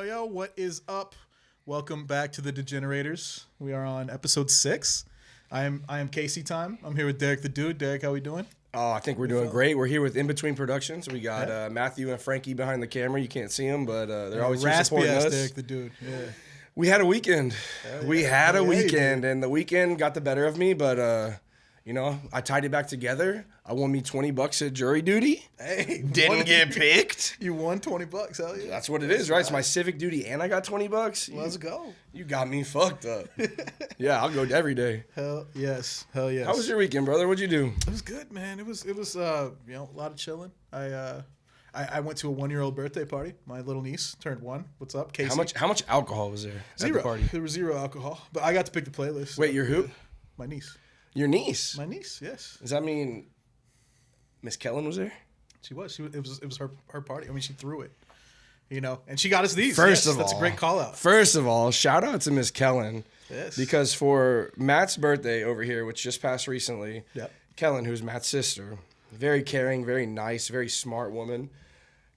yo, what is up? Welcome back to the Degenerators. We are on episode 6. I am Caseytime. I'm here with Derek the Dude. Derek, how we doing? Oh, I think we're doing great. We're here with In Between Productions. We got Matthew and Frankie behind the camera. You can't see them, but they're always here supporting us. Derek the Dude. Yeah. We had a weekend. We had a weekend, and the weekend got the better of me, but I tied it back together. I won me $20 at jury duty. Hey, didn't get picked. You won $20. Hell yeah. That's what it is, right? It's my civic duty, and I got $20. Let's go. You got me fucked up. Yeah, I'll go every day. Hell yes. Hell yes. How was your weekend, brother? What'd you do? It was good, man. It was a lot of chilling. I went to a 1-year-old birthday party. My little niece turned 1. What's up, Casey? How much alcohol was there at Zero. the party? There was zero alcohol, but I got to pick the playlist. Wait, your who? My niece. Your niece? My niece, yes. Does that mean Miss Kellen was there? She was. It was her party. I mean, she threw it, and she got us these. First of all, that's a great call out. First of all, shout out to Miss Kellen. Yes. Because for Matt's birthday over here, which just passed recently, yep. Kellen, who's Matt's sister, very caring, very nice, very smart woman,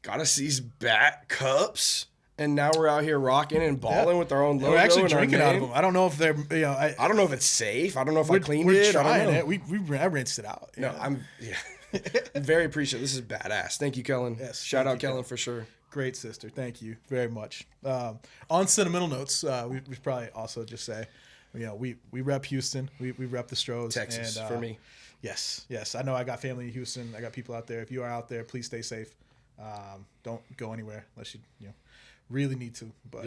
got us these bat cups. And now we're out here rocking and balling with our own logo. We're actually and drinking our out name. of them. I don't know if they're, I don't know if it's safe. I don't know if I cleaned we're it. Trying I don't know. it. I rinsed it out. No, I'm very appreciative. This is badass. Thank you, Kellen. Yes, shout out Kellen for sure. Great sister. Thank you very much. On sentimental notes, we should probably also just say, we rep Houston. We rep the Stros. Texas, and, for me. Yes. I know I got family in Houston. I got people out there. If you are out there, please stay safe. Don't go anywhere unless you really need to. But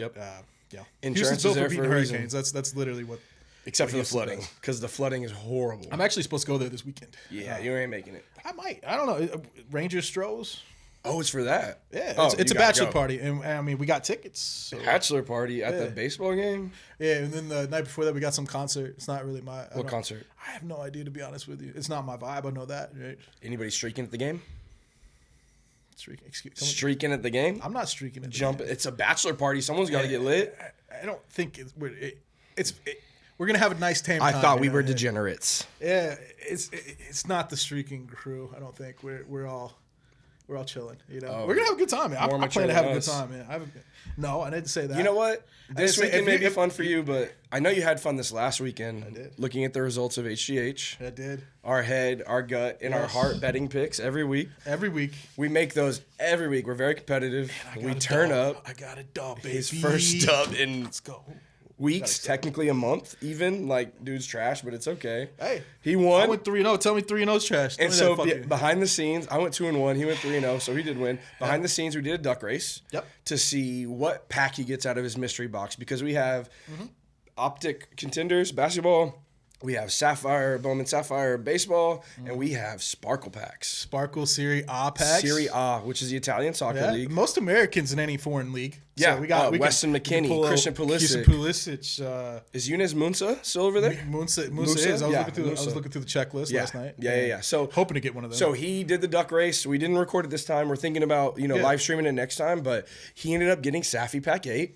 Insurance is there for a hurricanes. reason. That's literally what. Except for the flooding, because the flooding is horrible. I'm actually supposed to go there this weekend. Yeah, you ain't making it. I might. I don't know. Rangers Stros. Oh, it's for that. Yeah, it's a bachelor party, and I mean we got tickets. So. Bachelor party at the baseball game. Yeah, and then the night before that we got some concert. It's not really my. What concert? I have no idea, to be honest with you. It's not my vibe. I know that. Right? Anybody streaking at the game? Streaking at the game? I'm not streaking at the game. It's a bachelor party. Someone's got to get lit. I don't think we're gonna have a nice time. I thought we were degenerates. Yeah, it's not the streaking crew. I don't think we're all chilling. We're gonna have a good time. Man. I plan to have a good time, man. No, I didn't say that. You know what? This weekend may be fun for you, but I know you had fun this last weekend. I did. Looking at the results of HGH. I did. Our head, our gut, and our heart betting picks every week. Every week. We make those every week. We're very competitive. We turn up. I got a dub, baby. His first dub in Let's go. Weeks, technically a month, even. Like, dude's trash, but it's okay. Hey. He won. I went 3-0. Tell me 3-0's trash. And so behind the scenes, I went 2-1. He went 3-0, so he did win. Behind the scenes, we did a duck race to see what pack he gets out of his mystery box, because we have Optic Contenders basketball. We have Bowman Sapphire baseball, and we have Sparkle packs. Sparkle Serie A packs. Serie A, which is the Italian soccer league. Most Americans in any foreign league. Yeah, so we got Weston McKinney, Christian Pulisic. Is Yunus Munsa still over there? Munsa is. I was looking through the checklist last night. Yeah. So hoping to get one of those. So he did the duck race. We didn't record it this time. We're thinking about live streaming it next time, but he ended up getting Safi Pack 8.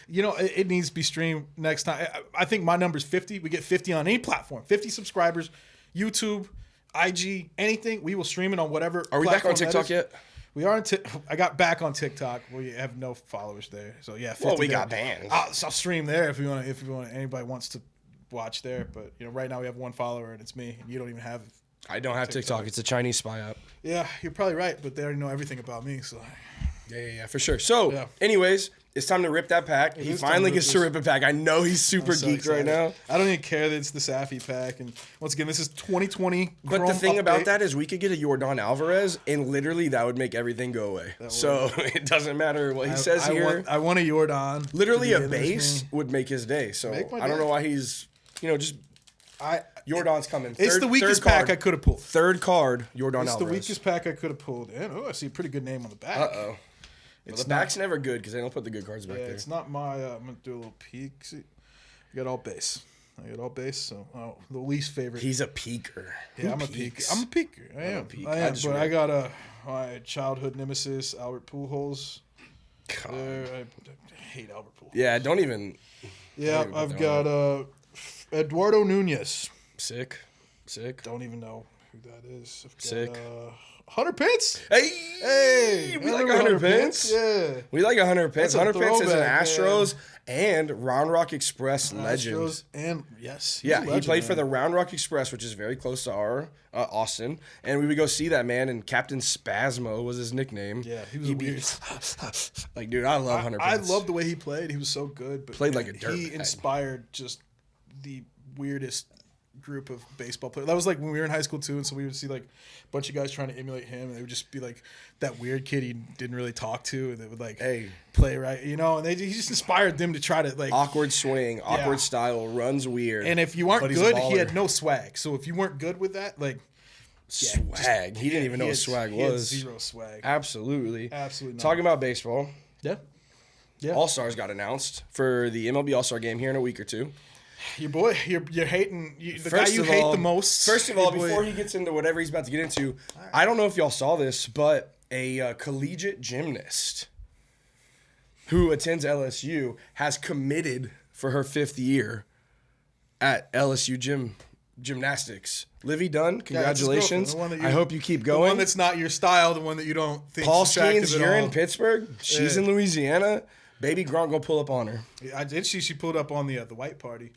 It needs to be streamed next time. I think my number's 50. We get 50 on any platform. 50 subscribers, YouTube, IG, anything. We will stream it on whatever. Are we back on TikTok yet? We are. I got back on TikTok. We have no followers there. So yeah, 50 we got banned. I'll stream there if you want. If you want, anybody wants to watch there. But right now we have one follower and it's me, and you don't even have. I don't have TikTok. It's a Chinese spy app. Yeah, you're probably right, but they already know everything about me. So. Yeah, for sure. So, anyways, it's time to rip that pack. He finally gets to rip a pack. I know he's super geeked right now. I don't even care that it's the Safi pack. And once again, this is 2020. But the thing about that is we could get a Jordan Alvarez, and literally that would make everything go away. So it doesn't matter what he says here. I want a Jordan. Literally a base would make his day. So I don't know why he's, just... Jordan's coming. It's the weakest pack I could have pulled. Third card, Jordan Alvarez. It's the weakest pack I could have pulled. And I see a pretty good name on the back. Uh-oh. Well, the back's never good because they don't put the good cards back there. It's not my... I'm going to do a little peek. See, I got all base. So the least favorite. He's a peeker. Yeah, I'm a peeker. I am. But I got my childhood nemesis, Albert Pujols. I hate Albert Pujols. Yeah, don't even... Yeah, I've got Eduardo Nunez. Sick. Don't even know who that is. Sick. 100 pence? Hey, we like 100 pence. Yeah. We like 100 pence. 100 pence is an Astros and Round Rock Express legend. Astros and, yes. He played for the Round Rock Express, which is very close to our Austin. And we would go see that man, and Captain Spasmo was his nickname. Yeah, he was weird. Like, dude, I love 100 pence. I love the way he played. He was so good. But played like a dirtbag. He inspired just the weirdest group of baseball players. That was like when we were in high school too, and so we would see like a bunch of guys trying to emulate him, and they would just be like that weird kid he didn't really talk to, and they would like play right, and he just inspired them to try to like awkward swing, awkward style, runs weird. And if you weren't good, he had no swag. So if you weren't good with that, like swag, he didn't even know what swag was. He had zero swag. Absolutely not. Talking about baseball, yeah. All-Stars got announced for the MLB All-Star game here in a week or two. Your boy, you're hating the guy you hate the most. First of all, before he gets into whatever he's about to get into, I don't know if y'all saw this, but a collegiate gymnast who attends LSU has committed for her 5th year at LSU gymnastics. Livy Dunn, congratulations. I hope you keep going. The one that's not your style, the one that you don't think. Paul Skeens, you're in Pittsburgh. She's in Louisiana. Baby Gronk, go pull up on her. I did. She pulled up on the white party.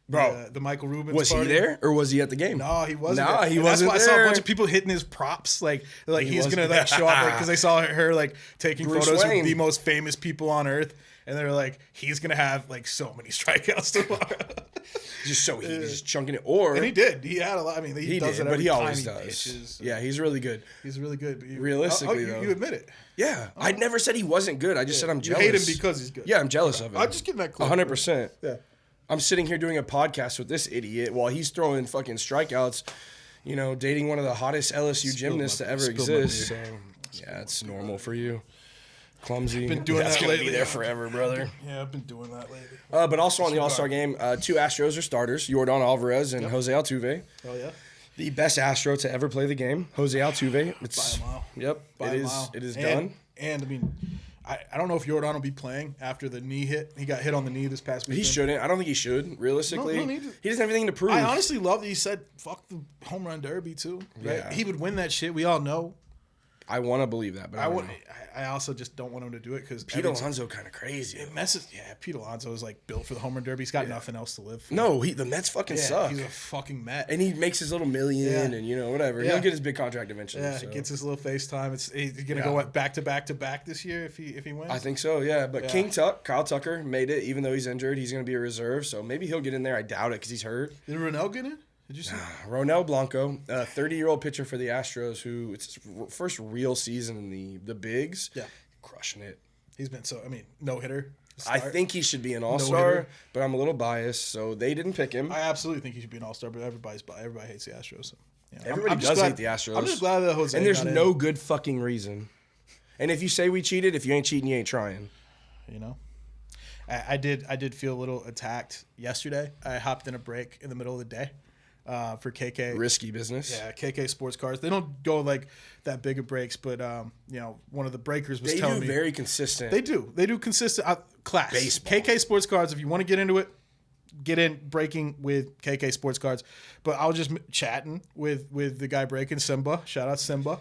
Bro, the Michael Rubens was party. He there or was he at the game? No, he wasn't. No, he wasn't. That's why I saw a bunch of people hitting his props, like he's gonna like show up because they saw her like taking photos with the most famous people on earth, and they're like, he's gonna have like so many strikeouts tomorrow. He's just chunking it. And he did. He had a lot. I mean, he does did, it, but he always does. Pitches. Yeah, he's really good. He's really good. But realistically, though, you admit it. Yeah, I never said he wasn't good. I just said I'm jealous. You hate him because he's good. Yeah, I'm jealous of him. I'm just getting that clear. 100%. Yeah. I'm sitting here doing a podcast with this idiot while he's throwing fucking strikeouts, dating one of the hottest LSU gymnasts to ever exist. So, yeah, it's normal for you. Clumsy. Been doing That's that gonna lately. be there forever, brother. Yeah, I've been doing that lately. But also on the All-Star game, 2 Astros are starters, Yordan Alvarez and Jose Altuve. Oh, yeah? The best Astro to ever play the game, Jose Altuve. By a mile. Yep, it is done. And, I mean... I don't know if Yordan will be playing after the knee hit. He got hit on the knee this past weekend. He shouldn't. I don't think he should, realistically. He doesn't have anything to prove. I honestly love that he said, fuck the home run derby, too. Right? Yeah. He would win that shit. We all know. I want to believe that, but I also just don't want him to do it because Pete Alonso kind of crazy. It messes. Yeah, Pete Alonso is like built for the home run derby. He's got nothing else to live for. No, the Mets fucking suck. He's a fucking Met, and he makes his little million, and whatever. Yeah. He'll get his big contract eventually. Yeah, he gets his little FaceTime. He's gonna go back to back this year if he wins. I think so. Yeah, but Kyle Tucker made it, even though he's injured. He's gonna be a reserve, so maybe he'll get in there. I doubt it because he's hurt. Did Ronell get in? Did you see? Ronel Blanco, a 30-year-old pitcher for the Astros, who it's his first real season in the bigs. Yeah, crushing it. He's been no hitter. I think he should be an all-star, but I'm a little biased, so they didn't pick him. I absolutely think he should be an all-star, but everybody hates the Astros. So, everybody does hate the Astros. I'm just glad that Jose. And there's no good fucking reason. And if you say we cheated, if you ain't cheating, you ain't trying. I did feel a little attacked yesterday. I hopped in a break in the middle of the day. For KK. Risky business. Yeah, KK Sports Cars. They don't go like that big of breaks, but one of the breakers was telling me. They do very consistent. They do consistent class. Baseball. KK Sports Cars, if you want to get into it, get in breaking with KK Sports Cars. But I was just chatting with the guy breaking, Simba. Shout out Simba.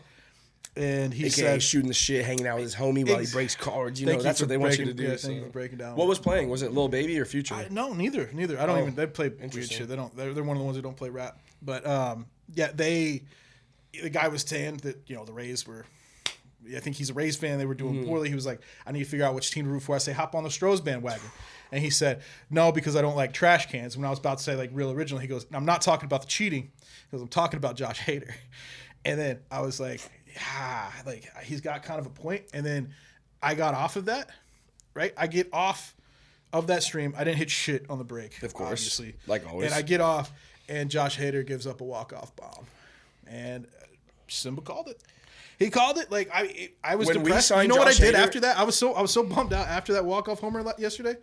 And he said shooting the shit, hanging out with his homie while he breaks cards. That's what they want you to do. Yeah, thank you for breaking down. What was playing? Was it Lil Baby or Future? No, neither. I don't even. They play weird shit. They don't. They're one of the ones who don't play rap. But the guy was saying that the Rays were. I think he's a Rays fan. They were doing poorly. He was like, I need to figure out which team to root for. I say, hop on the Stros bandwagon. And he said, no, because I don't like trash cans. When I was about to say like real original, he goes, I'm not talking about the cheating. He goes, I'm talking about Josh Hader. And then I was like, yeah, like he's got kind of a point. And then I got off of that, right? I get off of that stream. I didn't hit shit on the break, of course, obviously, like always. And I get off, and Josh Hader gives up a walk-off bomb, and Simba called it. He called it. Like I was depressed. You know what I did after that? I was so bummed out after that walk-off homer yesterday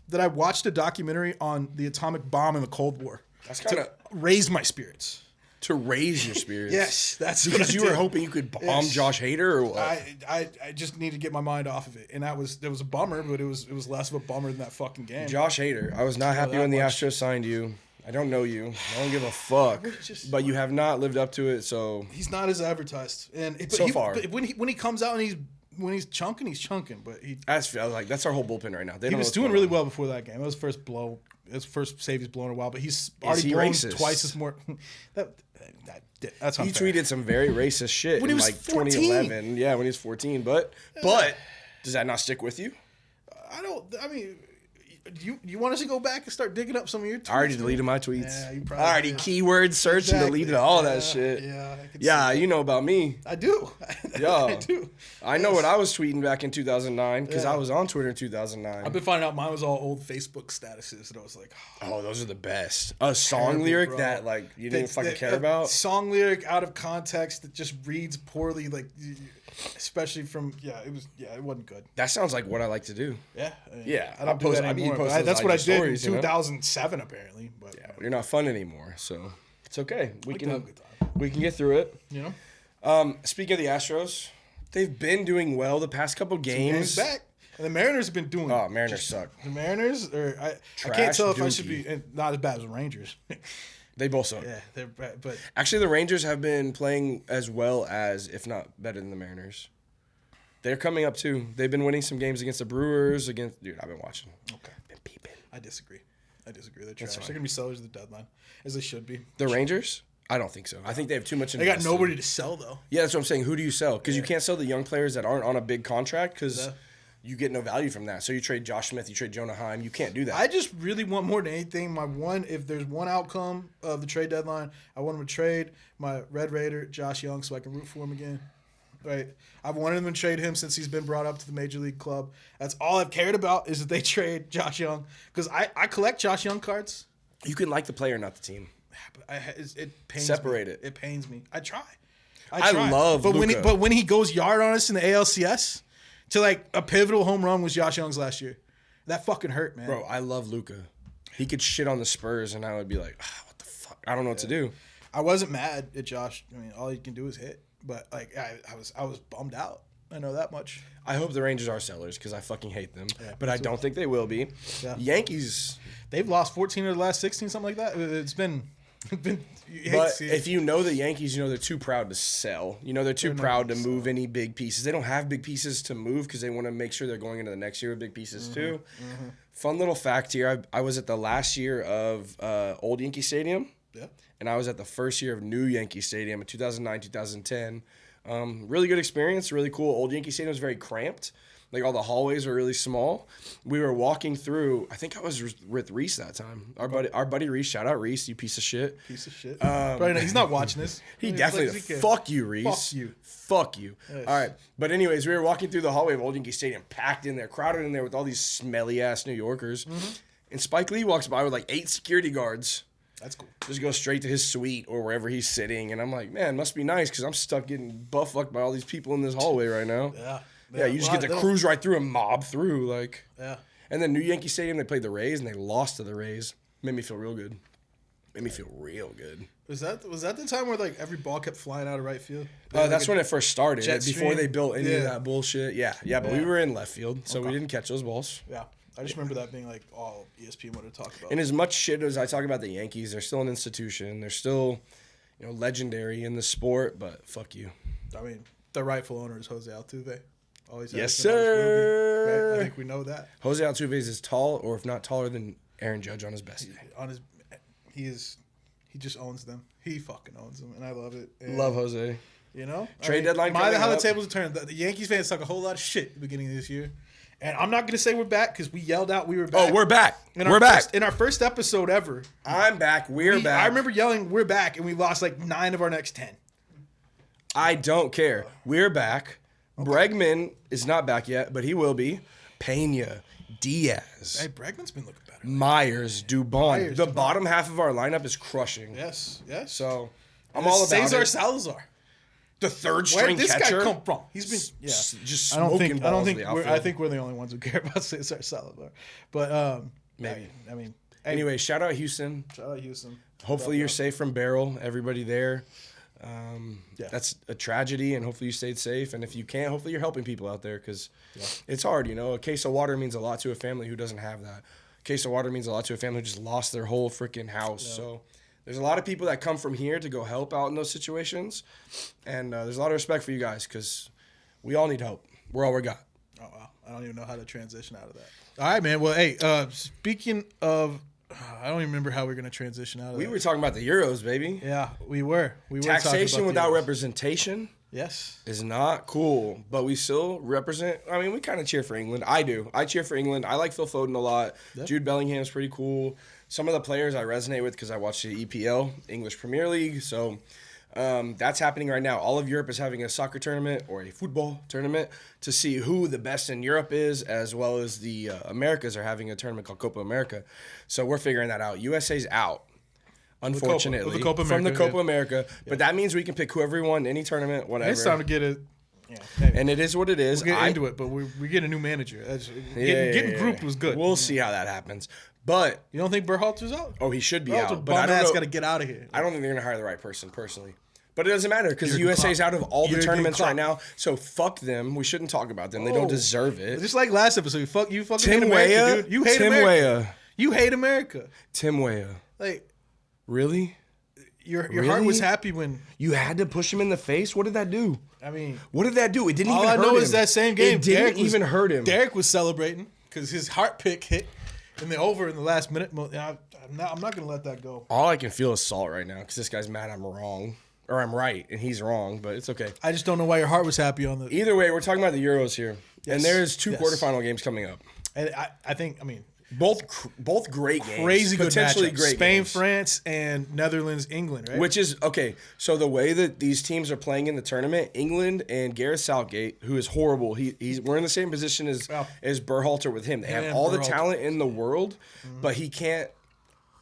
that I watched a documentary on the atomic bomb in the Cold War. That's kind of raise my spirits. To raise your spirits. Yes, that's because you were hoping you could bomb Josh Hader, or what? I just need to get my mind off of it, and it was a bummer, but it was less of a bummer than that fucking game. Josh Hader, I was not happy when the Astros signed you. I don't know you. I don't give a fuck. But you have not lived up to it, so he's not as advertised. And so far, but when he comes out and he's chunking, he's chunking. But that's our whole bullpen right now. He was doing really well before that game. It was first blow. His first save he's blown in a while, but he's already blown racist? Twice as more. That's unfair. He tweeted some very racist shit when in he was 2011. Yeah, when he was 14. But does that not stick with you? I mean, you want us to go back and start digging up some of your tweets? I already deleted my tweets. Yeah, you probably already did. Keyword search and deleted all that shit. Yeah, you know about me. I do. Yeah, I do. I know what I was tweeting back in 2009 because I was on Twitter in 2009. I've been finding out mine was all old Facebook statuses, and I was like, oh, those are the best. A song lyric bro. That like you didn't fucking care about. Song lyric out of context that just reads poorly, like. Especially from it wasn't good. That sounds like what I like to do. Yeah. I don't do that anymore. That's what I did in 2007 apparently. But you're not fun anymore, so it's okay. We can get through it. You know. Speaking of the Astros, they've been doing well the past couple games. Back. And the Mariners have been doing. Oh, Mariners suck. The Mariners, I can't tell if I should be not as bad as the Rangers. They both suck. Yeah, they're bad, but actually the Rangers have been playing as well as, if not better than the Mariners. They're coming up too. They've been winning some games against the Brewers. Dude, I've been watching. Okay, been peeping. I disagree. They're trash. They're gonna be sellers at the deadline, as they should be. The Rangers? I don't think so. I think they have too much. They got nobody to sell though. Yeah, that's what I'm saying. Who do you sell? Because you can't sell the young players that aren't on a big contract because. You get no value from that. So you trade Josh Smith, you trade Jonah Heim. You can't do that. I just really want more than anything. If there's one outcome of the trade deadline, I want them to trade my Red Raider, Josh Young, so I can root for him again. Right? I've wanted them to trade him since he's been brought up to the Major League club. That's all I've cared about is that they trade Josh Young. Because I collect Josh Young cards. You can like the player, not the team. But it pains Separate me. it. It pains me. I try. I love Luka. But when he goes yard on us in the ALCS... To like a pivotal home run was Josh Young's last year. That fucking hurt, man. Bro, I love Luka. He could shit on the Spurs and I would be like, what the fuck? I don't know what to do. I wasn't mad at Josh. I mean, all he can do is hit. But like I was bummed out. I know that much. I hope the Rangers are sellers because I fucking hate them. Yeah, but I don't think they will be. Yeah. Yankees. They've lost 14 of the last 16, something like that. It's been but if you know the Yankees, you know they're too proud to sell. You know they're too proud to move any big pieces. They don't have big pieces to move because they want to make sure they're going into the next year with big pieces too. Mm-hmm. Fun little fact here. I was at the last year of old Yankee Stadium. Yeah. And I was at the first year of new Yankee Stadium in 2009, 2010. Really good experience. Really cool. Old Yankee Stadium was very cramped. Like all the hallways were really small. We were walking through. I think I was with Reese that time. Our buddy Reese. Shout out Reese, you piece of shit. Probably he's not watching this. He definitely. Fuck you, Reese. Fuck you. Yes. All right. But anyways, we were walking through the hallway of Old Yankee Stadium, packed in there, crowded in there with all these smelly ass New Yorkers. Mm-hmm. And Spike Lee walks by with like 8 security guards. That's cool. Just go straight to his suite or wherever he's sitting, and I'm like, man, must be nice because I'm stuck getting butt-fucked by all these people in this hallway right now. Yeah, you just get to cruise right through and mob through, like. Yeah. And then New Yankee Stadium, they played the Rays, and they lost to the Rays. Made me feel real good. Was that the time where like every ball kept flying out of right field? That's when it first started. Before they built any of that bullshit. Yeah. But we were in left field, so we didn't catch those balls. Yeah. I just remember that being like all ESPN wanted to talk about. And as much shit as I talk about the Yankees, they're still an institution. They're still, legendary in the sport. But fuck you. I mean, the rightful owner is Jose Altuve. Yes, sir. Right? I think we know that. Jose Altuve is tall, or if not taller than Aaron Judge on his best day. He just owns them. He fucking owns them, and I love it. And, love Jose. Trade deadline. How the tables are turned. The Yankees fans talk a whole lot of shit at the beginning of this year. And I'm not going to say we're back because we yelled out we were back. Oh, we're back. We're back. In our first episode ever. I'm back. We're back. I remember yelling, we're back, and we lost like 9 of our next 10. I don't care. We're back. Okay. Bregman is not back yet, but he will be. Pena, Diaz. Hey, Bregman's been looking better. Myers, Dubon. The bottom half of our lineup is crushing. Yes. So I'm all about Cesar Salazar. The third string catcher. Where did this guy come from? He's been just smoking balls. I think we're the only ones who care about Cesar Salazar. But maybe. I mean. Anyway, shout out Houston. Hopefully you're safe from Barrel. Everybody there. That's a tragedy, and hopefully you stayed safe. And if you can't, hopefully you're helping people out there because it's hard. A case of water means a lot to a family who doesn't have that. case of water means a lot to a family who just lost their whole freaking house. Yeah. So there's a lot of people that come from here to go help out in those situations. And there's a lot of respect for you guys because we all need help. We're all we got. Oh, wow. I don't even know how to transition out of that. All right, man. Well, hey, speaking of, I don't even remember how we're going to transition out of that. We were talking about the Euros, baby. Yeah, we were. Taxation without representation. Yes. Is not cool, but we still represent. I mean, we kind of cheer for England. I do. I cheer for England. I like Phil Foden a lot. Yep. Jude Bellingham's pretty cool. Some of the players I resonate with because I watch the EPL, English Premier League. So that's happening right now. All of Europe is having a soccer tournament or a football tournament to see who the best in Europe is, as well as the Americas are having a tournament called Copa America. So we're figuring that out. USA's out. Unfortunately, from the Copa America. But that means we can pick whoever we want in any tournament, whatever. It's time to get it. Yeah, and it is what it is. We'll get into it, but we get a new manager. Getting grouped was good. We'll see how that happens. But you don't think Berhalter's out? Oh, he should be out. But I don't know. Got to get out of here. I don't think they're going to hire the right person, personally. But it doesn't matter because the USA's out of all the tournaments right now. So fuck them. We shouldn't talk about them. They don't deserve it. Just like last episode, you fucking hate America, dude. You hate America. You hate America. Tim Weah. Like, really? Your heart was happy when you had to push him in the face. What did that do? I mean, what did that do? It didn't even hurt him. All I know is that same game, it didn't even hurt him. Derek was celebrating because his heart pick hit in the over in the last minute. I'm not going to let that go. All I can feel is salt right now because this guy's mad I'm wrong. Or I'm right and he's wrong, but it's okay. I just don't know why your heart was happy on the. Either way, we're talking about the Euros here, and there's two quarterfinal games coming up. And I think both great games, crazy good potentially matchups. Great Spain, games. France, and Netherlands, England, right? Which is okay. So the way that these teams are playing in the tournament, England and Gareth Southgate, who is horrible. We're in the same position as Berhalter with him. They have all the talent in the world, but he can't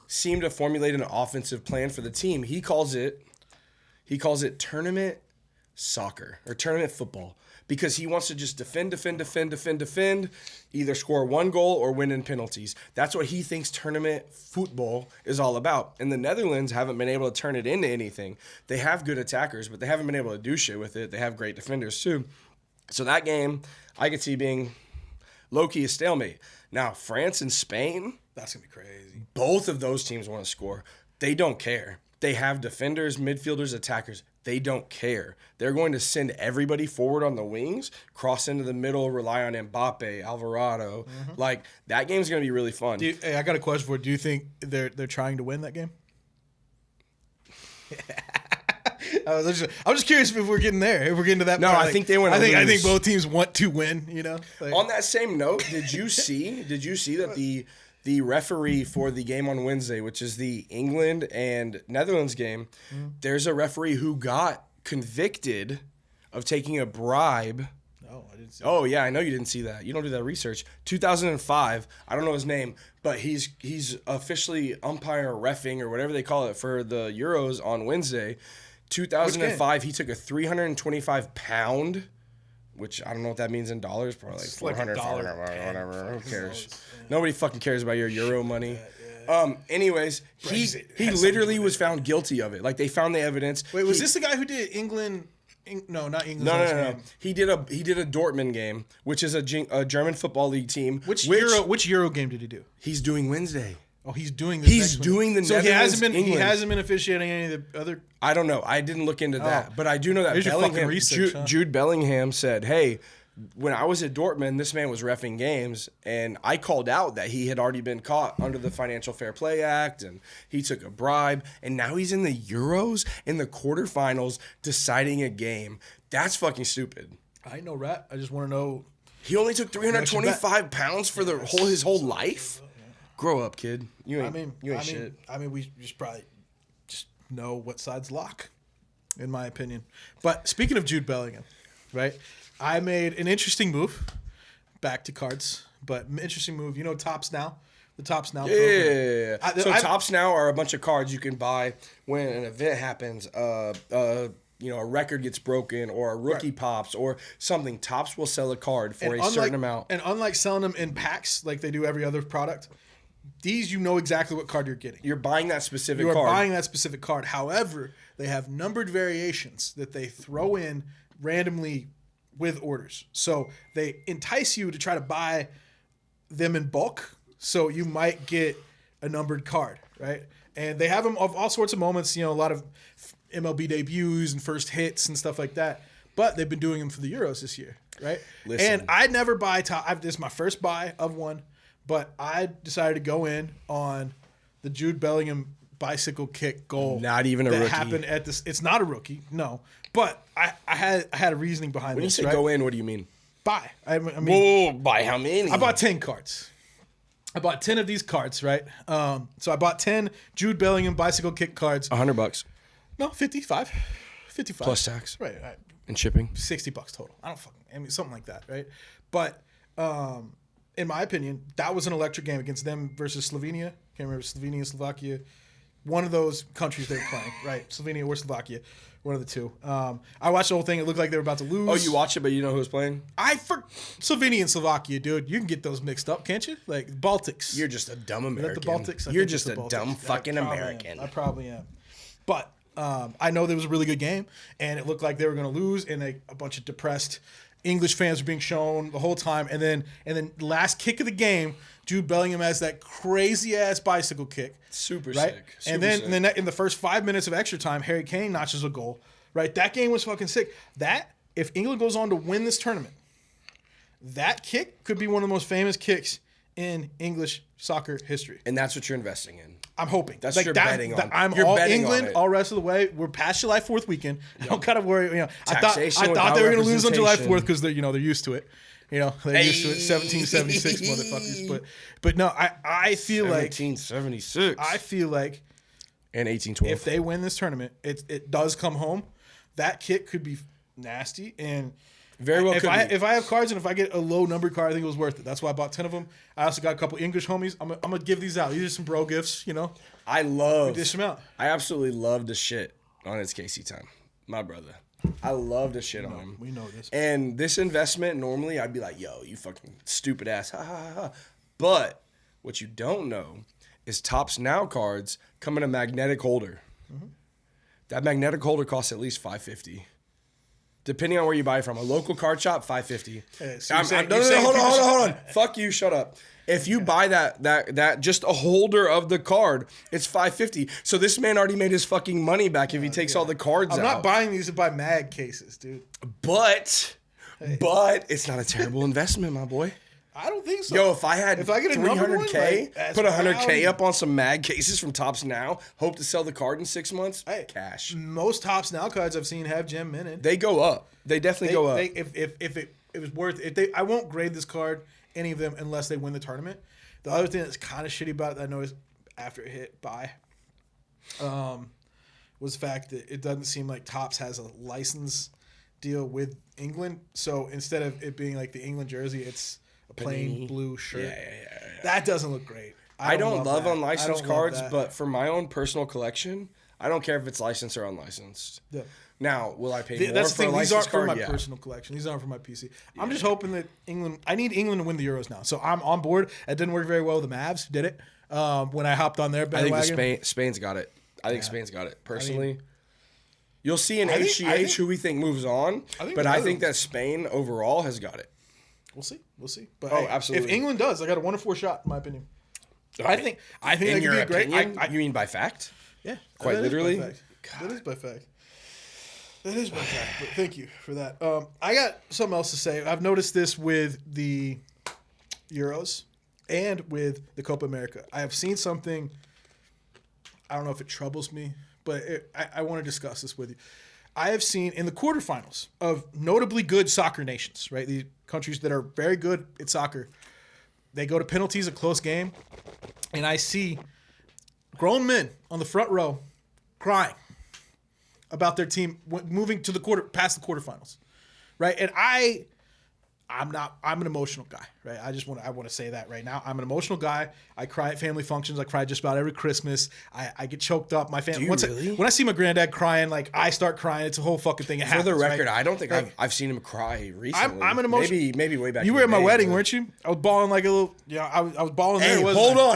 seem to formulate an offensive plan for the team. He calls it tournament soccer or tournament football because he wants to just defend, either score one goal or win in penalties. That's what he thinks tournament football is all about. And the Netherlands haven't been able to turn it into anything. They have good attackers, but they haven't been able to do shit with it. They have great defenders too. So that game I could see being low-key a stalemate. Now, France and Spain, that's going to be crazy. Both of those teams want to score. They don't care. They have defenders, midfielders, attackers. They don't care. They're going to send everybody forward on the wings, cross into the middle, rely on Mbappe, Alvarado. Like, that game's going to be really fun. Hey, I got a question for you. Do you think they're trying to win that game? I'm just curious if we're getting there. If we're getting to that point. No, I think they want to lose. I think both teams want to win, you know? Like, on that same note, did you see that the referee for the game on Wednesday, which is the England and Netherlands game, there's a referee who got convicted of taking a bribe. No, I didn't see that. Yeah, I know you didn't see that. You don't do that research. 2005, I don't know his name, but he's officially umpire reffing or whatever they call it for the Euros on Wednesday. 2005, he took a 325-pound, which I don't know what that means in dollars, probably like 400, whatever. Who cares? Nobody fucking cares about your Euro money. Anyways, he literally was found guilty of it. Like, they found the evidence. Wait, was this the guy who did England? No, not England. No. He did a Dortmund game, which is a German football league team. Which Euro game did he do? He's doing Wednesday. Oh, he's doing. He's doing the. So Netherlands, he hasn't been officiating any of the other. I don't know. I didn't look into that, but I do know that Bellingham, Jude Bellingham said, "Hey, when I was at Dortmund, this man was reffing games, and I called out that he had already been caught under the Financial Fair Play Act, and he took a bribe, and now he's in the Euros in the quarterfinals deciding a game. That's fucking stupid." I know, Rat. I just want to know. He only took 325 pounds for his whole life. Grow up, kid. You ain't shit. I mean, we just probably just know what side's lock, in my opinion. But speaking of Jude Bellingham, right? I made an interesting move. Back to cards, but interesting move. You know, Tops Now? The Tops Now program. Yeah. Tops Now are a bunch of cards you can buy when an event happens. A record gets broken or a rookie pops or something. Tops will sell a card for certain amount. And unlike selling them in packs like they do every other product, these, you know exactly what card you're getting. You're buying that specific card. You are buying that specific card. However, they have numbered variations that they throw in randomly with orders. So they entice you to try to buy them in bulk so you might get a numbered card, right? And they have them of all sorts of moments, a lot of MLB debuts and first hits and stuff like that. But they've been doing them for the Euros this year, right? Listen. And I never buy this is my first buy of one, but I decided to go in on the Jude Bellingham bicycle kick goal. Not even a rookie. That happened at this. It's not a rookie, no. But I had a reasoning behind when this. When you say go in, what do you mean? Buy. I mean, whoa, buy how many? I bought 10 cards. I bought 10 of these cards, right? So I bought 10 Jude Bellingham bicycle kick cards. $100. No, 55. Plus tax. Right. And shipping. $60 total. Something like that, right? But in my opinion, that was an electric game against them versus Slovenia. Can't remember Slovenia, Slovakia. One of those countries they were playing, right? Slovenia or Slovakia. One of the two. I watched the whole thing. It looked like they were about to lose. Oh, you watched it, but you know who was playing? Slovenia and Slovakia, dude. You can get those mixed up, can't you? Like Baltics. You're just a dumb American. The Baltics. You're just a dumb fucking American. I probably am. But I know there was a really good game, and it looked like they were going to lose, and a bunch of depressed English fans were being shown the whole time. And then last kick of the game, Jude Bellingham has that crazy ass bicycle kick. Super right? sick. And then in the first 5 minutes of extra time, Harry Kane notches a goal. Right? That game was fucking sick. If England goes on to win this tournament, that kick could be one of the most famous kicks in English soccer history. And that's what you're investing in. I'm hoping. That's what you're betting on. I'm you're all betting England on it. all rest of the way. We're past July 4th weekend. I don't gotta worry. I thought Taxation they were gonna lose on July representation. 4th because they're used to it. They're used to it. 1776 motherfuckers. But no, I feel like 1776. I feel like and 1812. if they win this tournament, it does come home. That kick could be nasty and. Very well. If I have cards and if I get a low numbered card, I think it was worth it. That's why I bought 10 of them. I also got a couple English homies. I'm gonna give these out. These are some bro gifts, I dish them out. I absolutely love the shit on his Caseytime, my brother. I love the shit on him. We know this. And this investment, normally I'd be like, yo, you fucking stupid ass. Ha, ha, ha, ha. But what you don't know is Topps Now cards come in a magnetic holder. Mm-hmm. That magnetic holder costs at least $550. Depending on where you buy it from. A local card shop, $550. Hey, so hold on. Fuck you, shut up. If you buy that just a holder of the card, it's $550. So this man already made his fucking money back if he takes all the cards out. I'm not buying these to buy mag cases, dude. But it's not a terrible investment, my boy. I don't think so. Yo, if I get a 300K, put 100K up on some mag cases from Topps Now, hope to sell the card in 6 months, cash. Most Topps Now cards I've seen have gem minted. They go up. They definitely go up. If it was worth it, I won't grade this card, any of them, unless they win the tournament. The other thing that's kind of shitty about it that I noticed after it hit buy was the fact that it doesn't seem like Topps has a license deal with England. So instead of it being like the England jersey, it's a plain blue shirt. Yeah. That doesn't look great. I don't love unlicensed cards, but for my own personal collection, I don't care if it's licensed or unlicensed. Yeah. Now, will I pay more That's for the a thing. These aren't licensed for card? my personal collection. These aren't for my PC. I'm just hoping that I need England to win the Euros now. So I'm on board. It didn't work very well with the Mavs, did it? When I hopped on their bandwagon. I think Spain's got it. Spain's got it. Personally, you'll see in HGH who we think moves on, but I think that Spain overall has got it. We'll see. But absolutely. If England does, I got a 1 in 4 shot, in my opinion. I think in they your could be opinion, great. you mean by fact? Yeah, quite literally. That is by fact. But thank you for that. I got something else to say. I've noticed this with the Euros and with the Copa America. I have seen something. I don't know if it troubles me, but I want to discuss this with you. I have seen in the quarterfinals of notably good soccer nations, right? These countries that are very good at soccer, they go to penalties, a close game, and I see grown men on the front row crying about their team moving to past the quarterfinals, right? And I'm an emotional guy, right? I want to say that right now. I'm an emotional guy. I cry at family functions. I cry just about every Christmas. I get choked up. My family. Really? When I see my granddad crying, like I start crying. It's a whole fucking thing. It happens, For the record, right? I don't think I've seen him cry recently. I'm an emotional. Maybe way back. You were at my wedding, weren't you? I was bawling like a little. I was bawling there.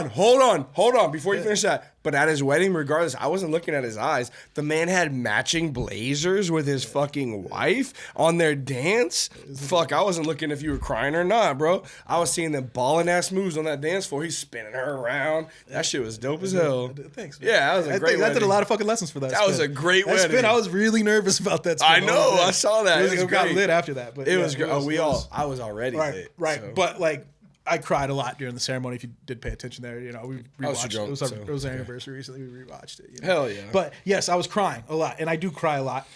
Hold on. Before you finish that. But at his wedding, regardless, I wasn't looking at his eyes. The man had matching blazers with his fucking wife on their dance. Fuck, I wasn't looking if you were crying or not, bro. I was seeing them balling ass moves on that dance floor. He's spinning her around. That shit was dope as hell. Thanks, man. Yeah, that was a great wedding. I did a lot of fucking lessons for that. That was a great wedding. Spin, I was really nervous about that spin. I know. I saw that. It was got lit after that. But it was great. I was already lit. Right. So. But like, I cried a lot during the ceremony. If you did pay attention there, we rewatched it. It was our anniversary recently. We rewatched it. Hell yeah! But yes, I was crying a lot, and I do cry a lot.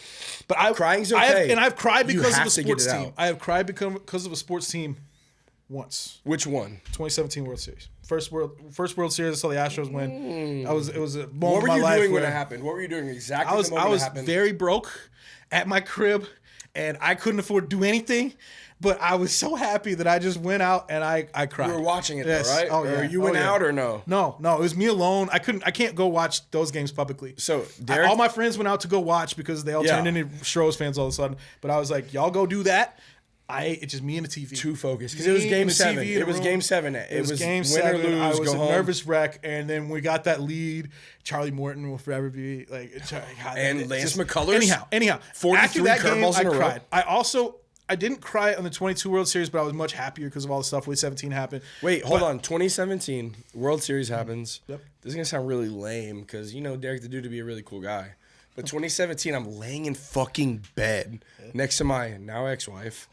But crying's okay. I've cried because of a sports team. I have cried because of a sports team once. Which one? 2017 World Series. First World Series. I saw the Astros win. It was a moment What were of you my life doing when it happened? What were you doing exactly? I was very broke at my crib, and I couldn't afford to do anything. But I was so happy that I just went out and I cried. You were watching it, though, right? Oh, yeah. Or you went out or no? No, it was me alone. I can't go watch those games publicly. So Derek, all my friends went out to go watch because they all turned into Stros fans all of a sudden. But I was like, y'all go do that. It's just me and the TV. Too focused because it was Game 7. It was Game 7. It was Game 7. Win or lose, I was a nervous wreck, and then we got that lead. Charlie Morton will forever be like. And Lance McCullers. Anyhow, 43 after that game, curveballs in a row. cried. I didn't cry on the 22 World Series, but I was much happier because of all the stuff with 17 happened. Wait, hold on. 2017 World Series happens. Yep. This is going to sound really lame because, Derek the Dude to be a really cool guy. But 2017, I'm laying in fucking bed next to my now ex-wife,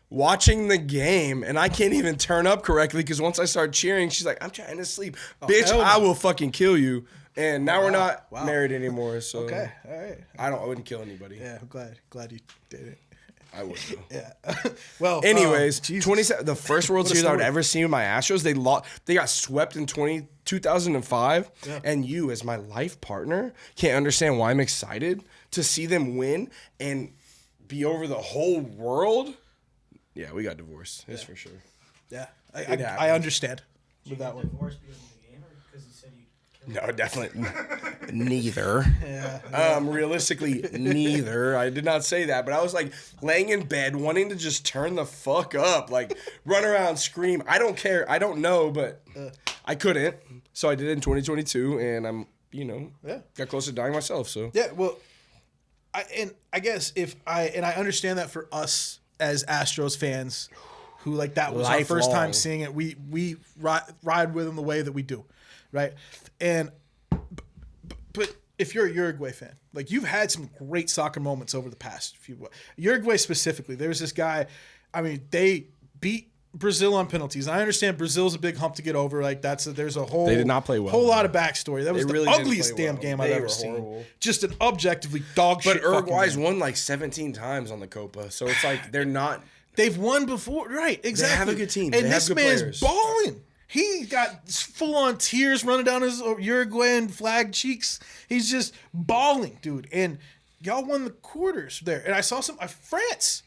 watching the game, and I can't even turn up correctly because once I start cheering, she's like, I'm trying to sleep. Bitch, I will fucking kill you. And now we're not married anymore, so okay, all right. I wouldn't kill anybody. Yeah, I'm glad you did it. I would. Yeah. Well. Anyways, the first World Series I would ever see with my Astros, they got swept in 2005, and you, as my life partner, can't understand why I'm excited to see them win and be over the whole world. Yeah, we got divorced. That's for sure. Yeah, I understand with that one. Divorced because of the game or because he said you killed No, definitely neither. Yeah. Realistically, neither. I did not say that, but I was like laying in bed, wanting to just turn the fuck up, like run around, scream. I don't care. I don't know, but I couldn't. So I did it in 2022, and I'm, got close to dying myself. So yeah, well, I guess I understand that for us as Astros fans, who like that was our first time seeing it, we ride with them the way that we do, right? And but if you're a Uruguay fan, like you've had some great soccer moments over the past few. Uruguay specifically, there's this guy. I mean, they beat Brazil on penalties. I understand Brazil's a big hump to get over. Like there's a whole they did not play well. Whole lot of backstory. That was the really ugliest damn game I've ever seen. Just an objectively dog shit. But Uruguay's won like 17 times on the Copa, so it's like they're not. They've won before, right? Exactly. They have a good team. And they this have good man's players. balling. He got full on tears running down his Uruguayan flag cheeks. He's just balling, dude. And y'all won the quarters there. And I saw France.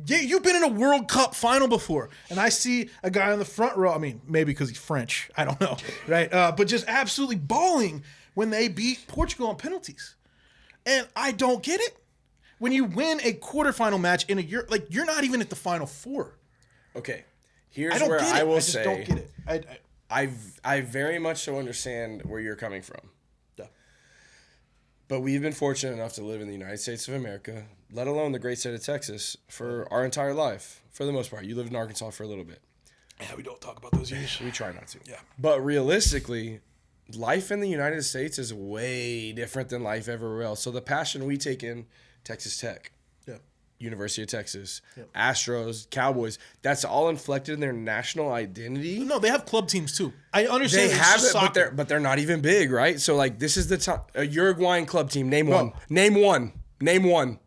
Yeah, you've been in a World Cup final before. And I see a guy on the front row. I mean, maybe because he's French. I don't know. Right? But just absolutely balling when they beat Portugal on penalties. And I don't get it. When you win a quarterfinal match in a year, like you're not even at the Final Four. Okay. Here's where I will say. I just don't get it. I very much so understand where you're coming from. Yeah. But we've been fortunate enough to live in the United States of America, let alone the great state of Texas, for our entire life, for the most part. You lived in Arkansas for a little bit. Yeah, we don't talk about those years. We try not to. Yeah. But realistically, life in the United States is way different than life everywhere else. So the passion we take in Texas Tech, University of Texas, Astros, Cowboys, that's all inflected in their national identity. No, they have club teams too. I understand they have it, but they're not even big, right? So like this is the top, a Uruguayan club team. Name one. Name one.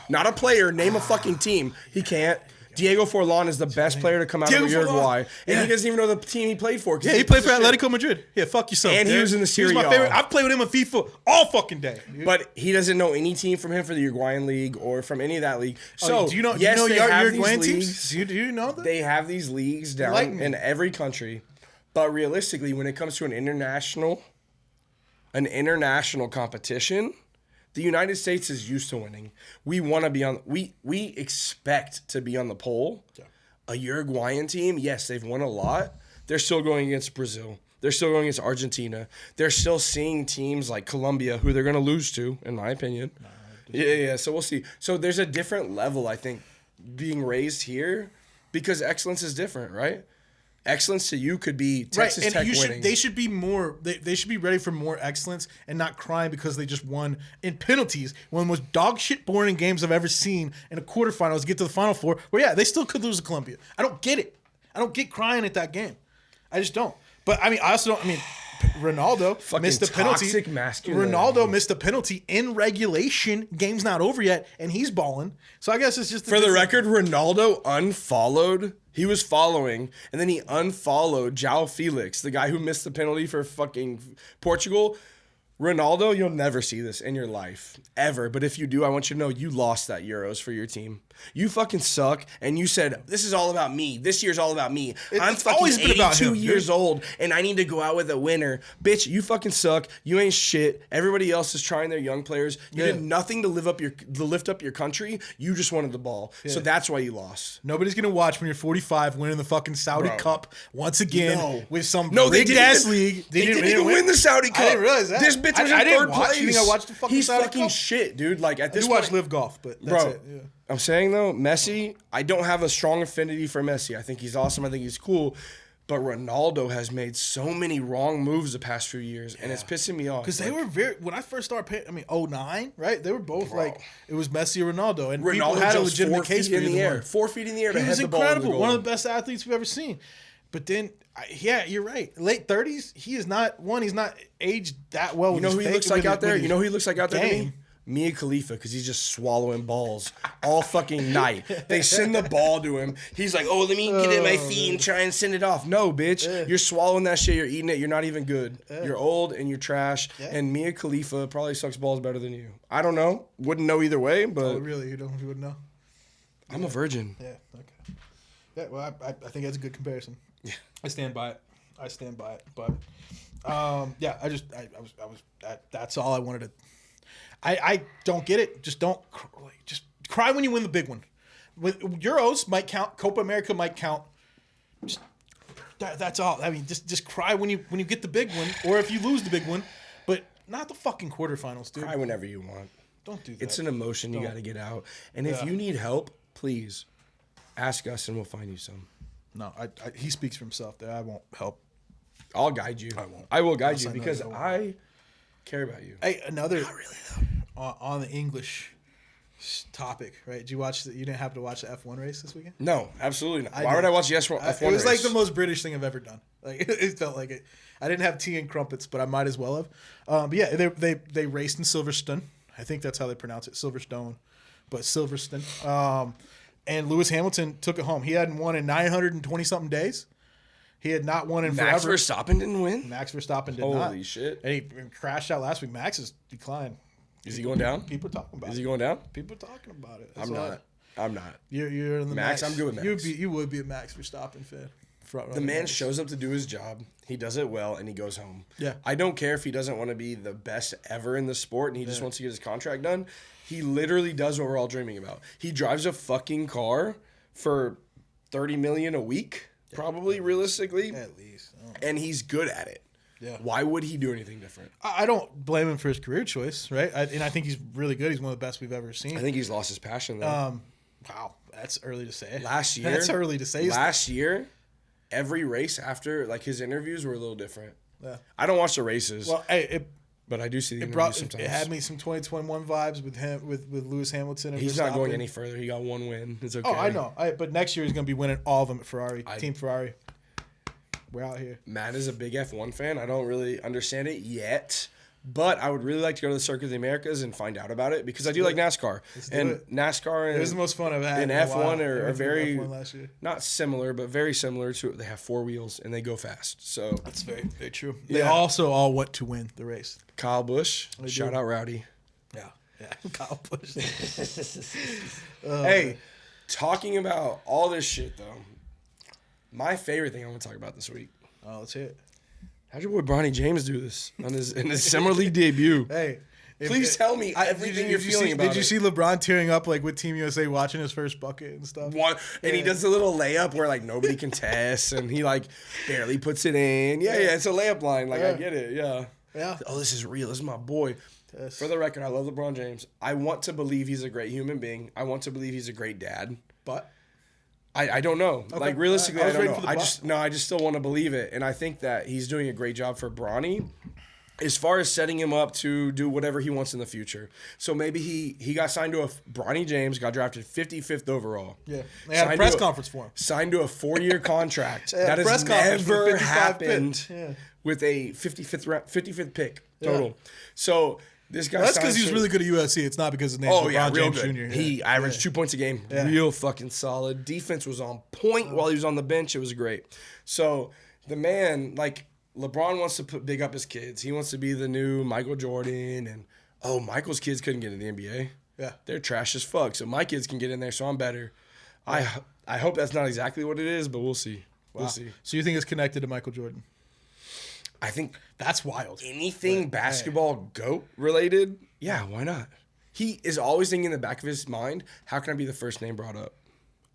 Not a player. Name a fucking team. He can't. Diego Forlan is the best player to come out of Uruguay, and he doesn't even know the team he played for. Yeah, he played for Atletico Madrid. Yeah, fuck yourself. And he was in the Serie A. He was my favorite. I've played with him in FIFA all fucking day. But he doesn't know any team from him for the Uruguayan league or from any of that league. So do you know? Yes, do you know they have Uruguayan these teams? leagues. Do you know that? They have these leagues down in every country, but realistically, when it comes to an international competition, the United States is used to winning. We want to be on. We expect to be on the pole. Yeah. A Uruguayan team, yes, they've won a lot. They're still going against Brazil. They're still going against Argentina. They're still seeing teams like Colombia, who they're going to lose to, in my opinion. Yeah. So we'll see. So there's a different level, I think, being raised here because excellence is different, right? Excellence to you could be Texas Tech winning. They should be more. They should be ready for more excellence and not crying because they just won in penalties. One of the most dog shit boring games I've ever seen in a quarterfinals to get to the Final Four. Where they still could lose to Columbia. I don't get it. I don't get crying at that game. I just don't. But I also don't. Ronaldo missed a penalty. Ronaldo missed a penalty in regulation. Game's not over yet, and he's balling. So I guess it's just for the record. Ronaldo unfollowed. He was following, and then he unfollowed João Felix, the guy who missed the penalty for fucking Portugal. Ronaldo, you'll never see this in your life, ever. But if you do, I want you to know you lost that Euros for your team. You fucking suck, and you said, this is all about me. This year's all about me. I'm fucking 82 years old, and I need to go out with a winner. Bitch, you fucking suck. You ain't shit. Everybody else is trying their young players. You did nothing to lift up your country. You just wanted the ball. So that's why you lost. Nobody's going to watch when you're 45 winning the fucking Saudi Cup once again with some big-ass league. They didn't even win the Saudi Cup. I didn't realize that. This bitch was in third place. You think I watched the fucking He's Saudi fucking Cup? shit, dude. Like, at this point, watch Live Golf, but that's it. Yeah. I'm saying, though, Messi, I don't have a strong affinity for Messi. I think he's awesome. I think he's cool. But Ronaldo has made so many wrong moves the past few years, and it's pissing me off. Because they were when I first started paying, 09, right? They were both it was Messi or Ronaldo. And Ronaldo people had a legitimate case for in the air. 4 feet in the air to head the ball. He was incredible. One of the best athletes we've ever seen. But then, you're right. Late 30s, he's not aged that well. You know who he looks like out there? You know who he looks like out there to me? Mia Khalifa, because he's just swallowing balls all fucking night. They send the ball to him. He's like, let me get in my feet and try and send it off. No, bitch. You're swallowing that shit. You're eating it. You're not even good. You're old and you're trash. And Mia Khalifa probably sucks balls better than you. I don't know. Wouldn't know either way, but... Oh, really? You wouldn't know? I'm a virgin. Yeah, okay. Yeah, well, I think that's a good comparison. Yeah. I stand by it. But, that's all I wanted to... I don't get it. Just cry when you win the big one. Euros might count. Copa America might count. That's all. I mean, just cry when you get the big one, or if you lose the big one, but not the fucking quarterfinals, dude. Cry whenever you want. Don't do that. It's an emotion you got to get out. And if you need help, please ask us, and we'll find you some. No, he speaks for himself. There, I won't help. I'll guide you. I won't. I will guide you because I care about you. Hey, another. Not really though. On the English topic, right? Did you watch you didn't happen to watch the F1 race this weekend? No, absolutely not. Why would I watch the F1 race? It was like the most British thing I've ever done. Like it felt like it. I didn't have tea and crumpets, but I might as well have. But yeah, they raced in Silverstone. I think that's how they pronounce it, Silverstone, but Silverstone. And Lewis Hamilton took it home. He hadn't won in 920 something days. He had not won in Max forever. Verstappen didn't win? Max Verstappen did Holy not. Holy shit. And he crashed out last week. Max has declined. Is he going down? People are talking about it. Is he going down? People are talking about it. I'm not. You're in the Max. I'm good with Max. You would be a Max Verstappen fan. The man shows up to do his job. He does it well, and he goes home. Yeah. I don't care if he doesn't want to be the best ever in the sport, and he just wants to get his contract done. He literally does what we're all dreaming about. He drives a fucking car for $30 million a week, probably realistically, at least, and he's good at it. Yeah. Why would he do anything different? I don't blame him for his career choice, right? And I think he's really good. He's one of the best we've ever seen. I think he's lost his passion though. Wow, that's early to say. Last year, that's early to say. Last year, every race after, like his interviews were a little different. Yeah. I don't watch the races. Well, but I do see the interviews sometimes. It had me some 2021 vibes with him, with Lewis Hamilton. And he's not going any further. He got one win. It's okay. Oh, I know. But next year he's going to be winning all of them at Ferrari. Team Ferrari. We're out here. Matt is a big F1 fan. I don't really understand it yet. But I would really like to go to the Circuit of the Americas and find out about it because I do like NASCAR. NASCAR and it was the most fun I've had. And F1 are very F1 last year. Not similar, but very similar to it. They have 4 wheels and they go fast. So that's very, very true. They also all want to win the race. Kyle Busch, shout out Rowdy. Yeah, Kyle Busch. Hey, talking about all this shit though, my favorite thing I want to talk about this week. Oh, let's hear it. How'd your boy Bronny James do this in his summer league debut? Hey, please tell me everything you're feeling about it. Did you see LeBron tearing up like with Team USA watching his first bucket and stuff? And he does a little layup where like nobody contests and he like barely puts it in. Yeah, it's a layup line. Like I get it. Yeah. Oh, this is real. This is my boy. Yes. For the record, I love LeBron James. I want to believe he's a great human being. I want to believe he's a great dad. But I don't know. Okay. Like realistically, I I was don't waiting know. for the I just still want to believe it, and I think that he's doing a great job for Bronny. As far as setting him up to do whatever he wants in the future. So maybe he got signed to Bronny James, got drafted 55th overall. Yeah. They had a press conference for him. Signed to a 4-year contract. That has never happened yeah. with a 55th pick total. Yeah. So this guy that's because he was really good at USC. It's not because his name's LeBron James Jr. Yeah. He averaged 2 points a game. Yeah. Real fucking solid. Defense was on point while he was on the bench. It was great. So the man, like, LeBron wants to big up his kids. He wants to be the new Michael Jordan. And, Michael's kids couldn't get in the NBA. Yeah. They're trash as fuck. So my kids can get in there, so I'm better. Yeah. I hope that's not exactly what it is, but we'll see. Wow. We'll see. So you think it's connected to Michael Jordan? I think that's wild. Anything basketball GOAT related, yeah, why not? He is always thinking in the back of his mind, how can I be the first name brought up?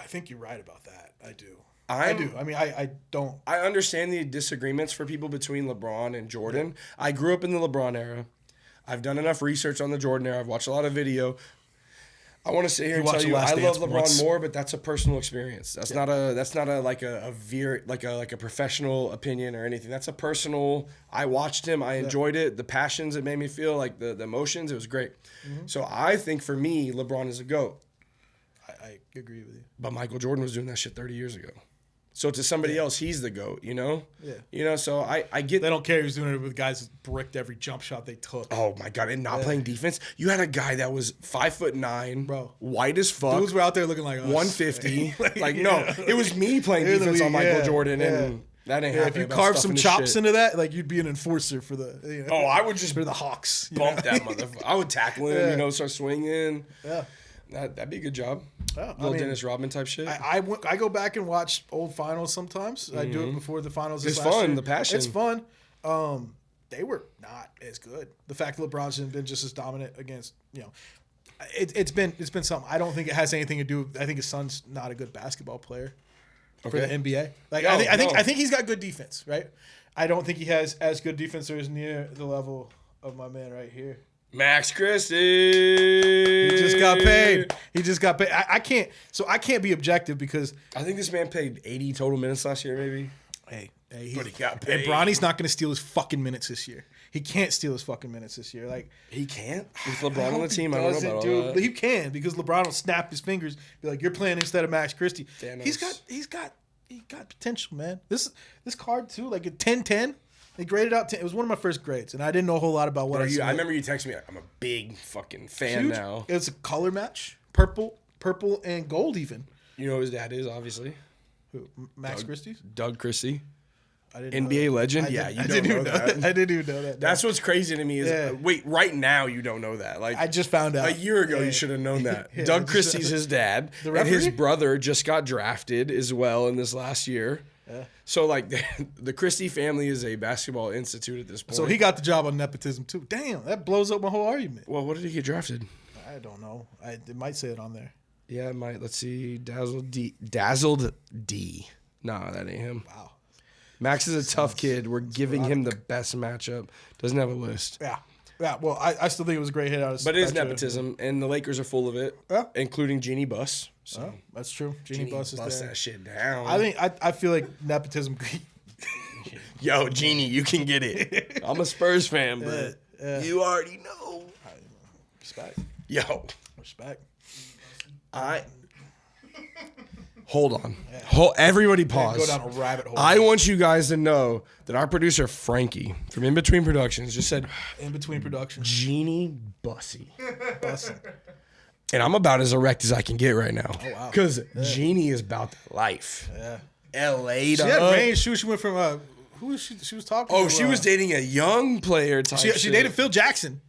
I think you're right about that. I do. I do. I mean, I don't. I understand the disagreements for people between LeBron and Jordan. I grew up in the LeBron era. I've done enough research on the Jordan era. I've watched a lot of video. I want to sit here and tell you I love LeBron more, but that's a personal experience. That's not a professional opinion or anything. That's a personal. I watched him. I enjoyed it. The passions it made me feel, like the emotions. It was great. Mm-hmm. So I think for me, LeBron is a GOAT. I agree with you. But Michael Jordan was doing that shit 30 years ago. So to somebody else, he's the GOAT, you know? Yeah. You know, so I get... They don't care who's doing it with guys that bricked every jump shot they took. Oh, my God. And not playing defense. You had a guy that was 5'9", bro, white as fuck. Dudes were out there looking like us. 150. It was me playing defense on Michael Jordan, and that ain't happening. If you carve some chops into that, like, you'd be an enforcer for the... I would just... For the Hawks. Bump that motherfucker. I would tackle him, start swinging. Yeah. That'd be a good job. Yeah, little Dennis Rodman type shit. I go back and watch old finals sometimes. I do it before the finals. It's fun. The passion. It's fun. They were not as good. The fact that LeBron's been just as dominant against, it's been something. I don't think it has anything to do. I think his son's not a good basketball player for the NBA. Like I think he's got good defense, right? I don't think he has as good defense or is near the level of my man right here. Max Christie. He just got paid. I can't be objective because I think this man played 80 total minutes last year, maybe. But he got paid. And Bronny's not going to steal his fucking minutes this year. He can't steal his fucking minutes this year. Like he can't with LeBron on the team. I don't know about all that. But he can because LeBron will snap his fingers, be like, "You're playing instead of Max Christie." Thanos. He got potential, man. This card too, like a 10-10. They graded out 10. It was one of my first grades, and I didn't know a whole lot about what I remember you texted me. I'm a big fucking fan now. It's a color match, purple and gold even. You know who his dad is, obviously. Who? Max Christie's? Doug Christie. I didn't NBA legend. I didn't even know that. I didn't even know that. That's what's crazy to me is wait, right now you don't know that. Like I just found out a year ago. You should have known that. Doug Christie's his dad, and his brother just got drafted as well in this last year. Yeah. So, like, the Christie family is a basketball institute at this point. So he got the job on nepotism, too. Damn, that blows up my whole argument. Well, what did he get drafted? I don't know. It might say it on there. Yeah, it might. Let's see. Dazzled D. Nah, that ain't him. Wow. Max is a tough kid. We're giving him the best matchup. Doesn't have a list. Yeah. Yeah, well, I still think it was a great hit out of But it is nepotism, and the Lakers are full of it, including Jeannie Buss. So that's true. Jeannie Buss is there. That shit down. I feel like nepotism. Yo, Jeannie, you can get it. I'm a Spurs fan, but you already know. Respect. Yo. Respect. Hold on. Everybody pause. Go down a rabbit hole. I want you guys to know that our producer, Frankie, from In Between Productions, just said... In Between Productions. Jeannie Bussy. And I'm about as erect as I can get right now. Oh, wow. Because Jeannie is about life. Yeah. L.A. She had range. She went from... who was she? She was talking to... Oh, she was dating a young player type She dated Phil Jackson.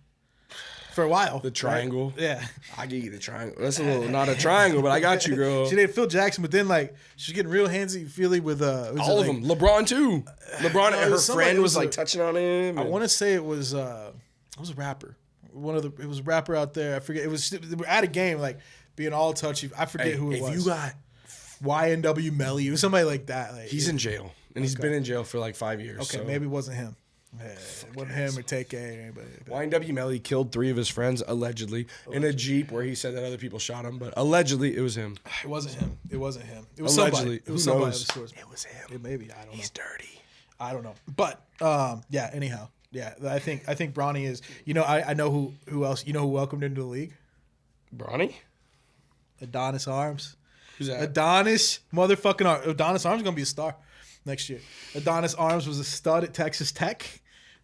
For a while. The triangle. Right? Yeah. I give you the triangle. That's a little, not a triangle, but I got you, girl. She dated Phil Jackson, but then, like, she's getting real handsy-feely with... all of them. LeBron, too. LeBron and her friend was, like, touching on him. I want to say it was a rapper. It was a rapper out there. I forget. They were at a game, like, being all touchy. I forget who it was. If you got... YNW Melly. It was somebody like that. Like, he's in jail. And he's been in jail for, like, 5 years. Okay, maybe it wasn't him. It wasn't him or TK or anybody. YNW Melly killed 3 of his friends, allegedly, in a Jeep where he said that other people shot him, but allegedly it was him. It wasn't him. It was Allegedly. somebody. It was somebody. It was him. Maybe. I don't know. He's dirty. I don't know. But, yeah, anyhow. Yeah, I think Bronny is, I know who else, who welcomed him to the league? Bronny? Adonis Arms. Who's that? Adonis motherfucking Arms. Adonis Arms is going to be a star next year. Adonis Arms was a stud at Texas Tech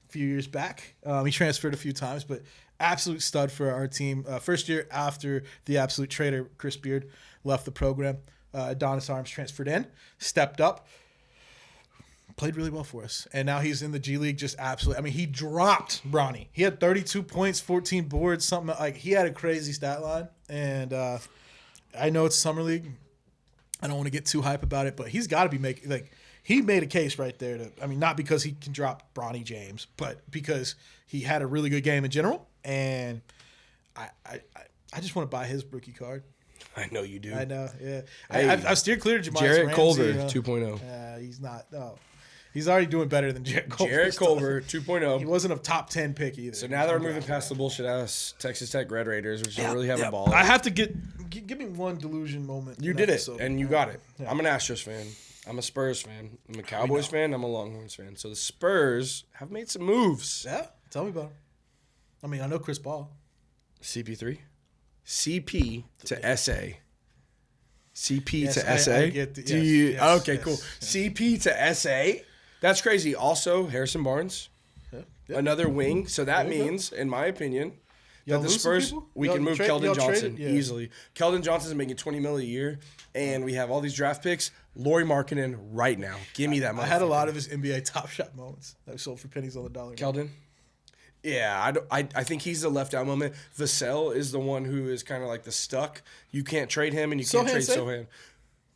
a few years back. He transferred a few times, but absolute stud for our team. First year after the absolute traitor, Chris Beard, left the program. Adonis Arms transferred in, stepped up, played really well for us. And now he's in the G League just absolutely. I mean, he dropped Bronny. He had 32 points, 14 boards, something like he had a crazy stat line. And I know it's Summer League. I don't want to get too hype about it, but he's got to be making, he made a case right there not because he can drop Bronny James, but because he had a really good game in general. And I just want to buy his rookie card. I know you do. I know, yeah. Hey, I've steered clear to Jamias Jarrett Ramsey, Culver 2.0. He's not. No, he's already doing better than Jarrett Culver. Jarrett Culver 2.0. He wasn't a top 10 pick either. So now they're moving past the bullshit ass Texas Tech Red Raiders, which don't really have a ball. I have to give me one delusion moment. You did it, and you got it. Yeah. I'm an Astros fan. I'm a Spurs fan. I'm a Cowboys fan. I'm a Longhorns fan. So the Spurs have made some moves. Yeah, tell me about him. I mean, I know Chris Paul. CP3, CP to SA. CP Yes, to I SA. get the- Do yes, you? yes, Okay, yes, cool. yes. CP to SA. That's crazy. Also, Harrison Barnes, Yeah. another wing. So that There you go. means, in my opinion, Y'all that the lose some Spurs people? we Y'all can move trade- Keldon y'all Johnson traded? Yeah. easily. Keldon Johnson's making $20 million a year, and we have all these draft picks. Lauri Markkinen right now. Give me that. I had a lot of his NBA Top Shot moments that sold for pennies on the dollar. Keldon. Yeah, I think he's the left out moment. Vassell is the one who is kind of like the stuck. You can't trade him, and you can't Sohan trade safe? Sohan.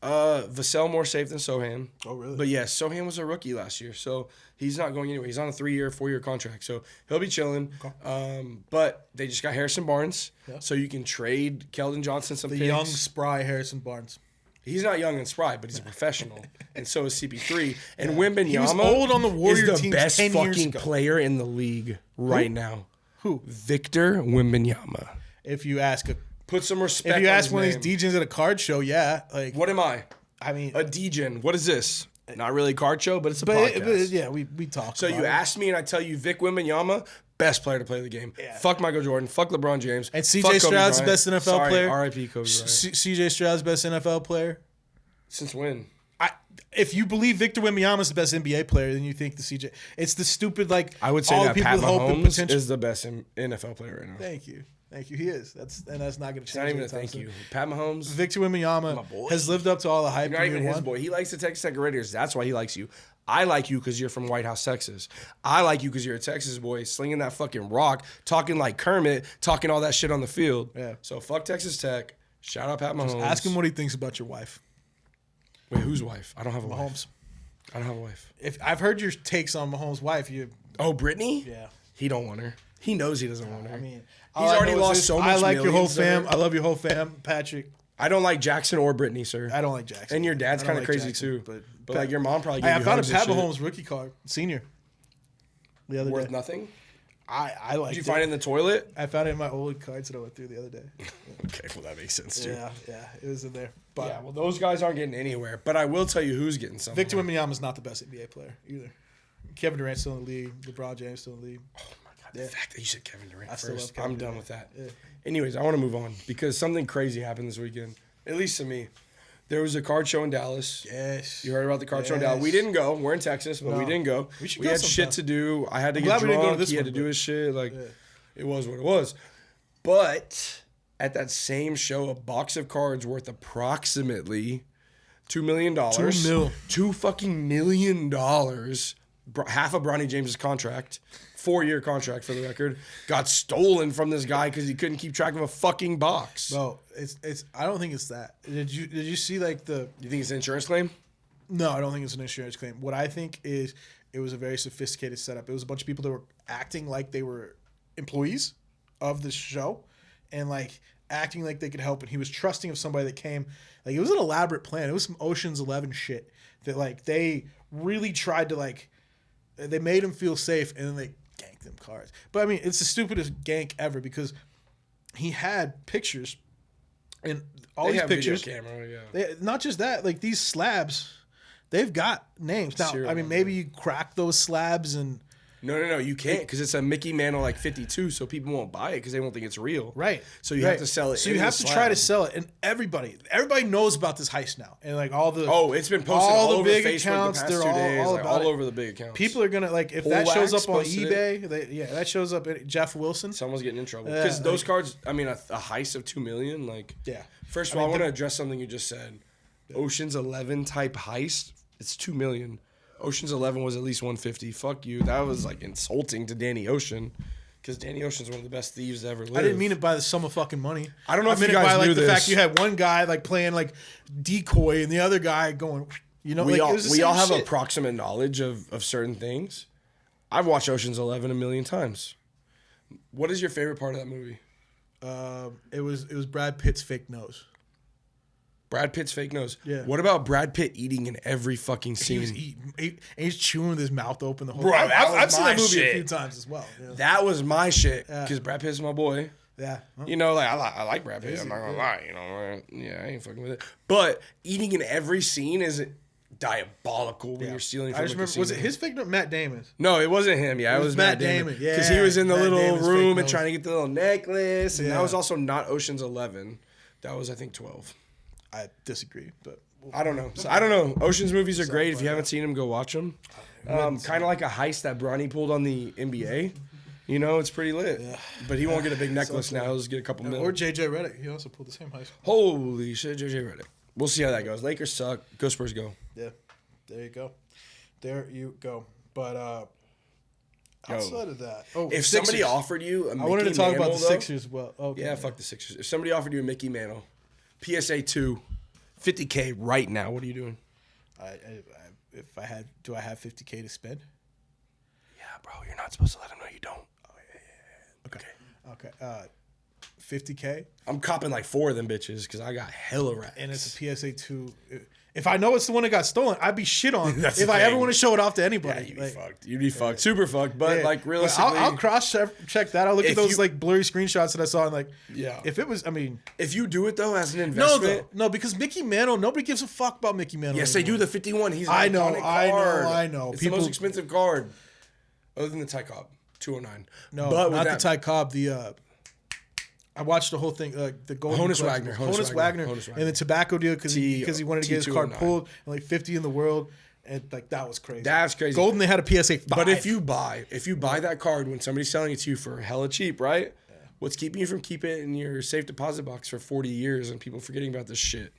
Vassell more safe than Sohan. Oh, really? But yes, Sohan was a rookie last year, so he's not going anywhere. He's on a 3-year, 4-year contract, so he'll be chilling. Okay. But they just got Harrison Barnes, Yeah. so you can trade Keldon Johnson some The picks. young, spry Harrison Barnes. He's not young and spry, but he's a professional, and so is CP3. And Wembanyama He was old on the Warrior is the teams best 10 years fucking ago. player in the league right now. Who? Victor Wembanyama. If you ask Put some respect. if you on ask his one of name. these DJs at a card show, yeah, like What am I? I mean, A DJin. What is this? Not really a card show, but it's a but podcast. yeah, we talk. So about you it. ask me, and I tell you, Vic Wembanyama, best player to play the game. Yeah. Fuck Michael Jordan. Fuck LeBron James. And fuck CJ Kobe Stroud's the Bryant. best NFL Sorry, player. R.I.P. Kobe Bryant. CJ Stroud's best NFL player. Since when? If you believe Victor Wembanyama's the best NBA player, then you think the CJ. It's the stupid like. I would say all that the people Pat with hope and Mahomes potential. is the best NFL player right now. Thank you. He is. That's not going to change. It's not even a anytime thank soon. you. Pat Mahomes. Victor My Wembanyama boy. has lived up to all the hype. You're not in even year his one. boy. He likes the Texas Tech Raiders. That's why he likes you. I like you because you're from White House, Texas. I like you because you're a Texas boy, slinging that fucking rock, talking like Kermit, talking all that shit on the field. Yeah. So fuck Texas Tech. Shout out Pat Mahomes. Ask him what he thinks about your wife, Wait, whose wife? I don't have a wife. Mahomes. I don't have a wife. If I've heard your takes on Mahomes' wife, Oh, Brittany? yeah. He don't want her. He knows he doesn't want her. I mean, He's already lost so much. I like your whole millions of fam. her. I love your whole fam, Patrick. I don't like Jackson or Brittany, sir. I don't like Jackson. And your dad's I don't kind of like crazy Jackson, too. But like your mom probably gave I you found a hugs and Pat shit. Mahomes rookie card, senior. The other Worth day. nothing. I liked Did you it. find it in the toilet? I found it in my old cards that I went through the other day. Okay, well that makes sense too. Yeah, it was in there. But Yeah, well those guys aren't getting anywhere. But I will tell you who's getting something. Victor Wembanyama's not the best NBA player either. Kevin Durant's still in the league. LeBron James still in the league. Oh my god, the fact that you said Kevin Durant I still first, love Kevin I'm done Durant. with that. Yeah. Anyways, I want to move on because something crazy happened this weekend. At least to me. There was a card show in Dallas. Yes. You heard about the card show in Dallas. Yes. We didn't go. We're in Texas, but we No. didn't go. We should We go had shit sometime. to do. I had to I'm get glad we didn't go to drunk. this He had one, to do but- his shit. Like, Yeah. it was what it was. But at that same show, a box of cards worth approximately $2 million. $2 mil. $2 fucking million. Half of Bronny James's contract. 4-year contract for the record, got stolen from this guy because he couldn't keep track of a fucking box. Bro, it's. I don't think it's that. Did you see like the? You think it's an insurance claim? No, I don't think it's an insurance claim. What I think is it was a very sophisticated setup. It was a bunch of people that were acting like they were employees of the show, and like acting like they could help. And he was trusting of somebody that came. Like it was an elaborate plan. It was some Ocean's 11 shit that like they really tried to like. They made him feel safe, and then they ganked them cards. But I mean, it's the stupidest gank ever because he had pictures, and all these pictures. Video camera, not just that, like these slabs, they've got names. Now, I mean, maybe you crack those slabs and. No, you can't because it's a Mickey Mantle like 52, so people won't buy it because they won't think it's real. Right. So you have to sell it. So you have to try to sell it, and everybody knows about this heist now, and like all the it's been posted all over big Facebook accounts. The past They're 2 days, all like, about all it. over the big accounts. People are gonna like if that shows up on eBay. That shows up. Jeff Wilson. Someone's getting in trouble because those cards. I mean, a heist of $2 million. Like, First of all, I want to address something you just said. Ocean's 11 type heist. It's $2 million. Ocean's 11 was at least 150. Fuck you. That was like insulting to Danny Ocean, because Danny Ocean's one of the best thieves ever lived. I didn't mean it by the sum of fucking money. I don't know if you guys by like knew the this. fact you had one guy like playing like decoy and the other guy going. You know, we like, all have approximate knowledge of certain things. I've watched Ocean's 11 a million times. What is your favorite part of that movie? It was Brad Pitt's fake nose. Brad Pitt's fake nose. Yeah. What about Brad Pitt eating in every fucking scene? He was eating, and he's chewing with his mouth open the whole Bro, time. I've seen my that movie shit. a few times as well. Yeah. That was my shit because Brad Pitt's my boy. Yeah. You know, like I like Brad Pitt. I'm not gonna lie. You know, I ain't fucking with it. But eating in every scene is diabolical when you're stealing from I just remember, casino. was it his fake nose? Matt Damon's. No, it wasn't him. Yeah, it was Matt Damon. Yeah, because he was in the Matt little Damon's room fake and trying to get the little necklace. And Yeah. that was also not Ocean's 11. That was, I think, 12. I disagree, but I don't know. So, I don't know. Ocean's movies are great. If you haven't seen them, go watch them. Kind of like a heist that Bronny pulled on the NBA. You know, it's pretty lit. Yeah. But he won't get a big necklace now. He'll just get a couple mil. Or JJ Redick. He also pulled the same heist. Holy shit, JJ Redick. We'll see how that goes. Lakers suck. Go Spurs go. Yeah. There you go. There you go. But outside of that, if somebody offered you a Mickey I wanted to talk Mantle, about the though, Sixers. Well, okay. Yeah, fuck the Sixers. If somebody offered you a Mickey Mantle, PSA 2, $50K right now, what are you doing? If I had, do I have $50K to spend? Yeah, bro, you're not supposed to let them know you don't. Oh, yeah. Okay. $50K. I'm copping like 4 of them bitches because I got hella racks. And it's a PSA 2. If I know it's the one that got stolen, I'd be shit on That's if the I thing. ever want to show it off to anybody. Yeah, you'd be like, fucked. You'd be fucked. Super fucked. But yeah. like realistically, I'll cross check that. I'll look at If those you- like blurry screenshots that I saw and like, yeah. if it was, I mean, If you do it though as an investment, no, because Mickey Mantle, nobody gives a fuck about Mickey Mantle. yes, they do. The 51. He's an I know, iconic card. I know. It's People- the most expensive card, other than the Ty Cobb, 209. No, but not with the Ty Cobb. I watched the whole thing, the Golden Honus Collection. Wagner. Honus Wagner, and the tobacco deal because he wanted to get his card T209. pulled and like 50 in the world, and like that was crazy. That's crazy. Golden, they had a PSA 5. But if you buy that card when somebody's selling it to you for hella cheap, right? Yeah. What's keeping you from keeping it in your safe deposit box for 40 years and people forgetting about this shit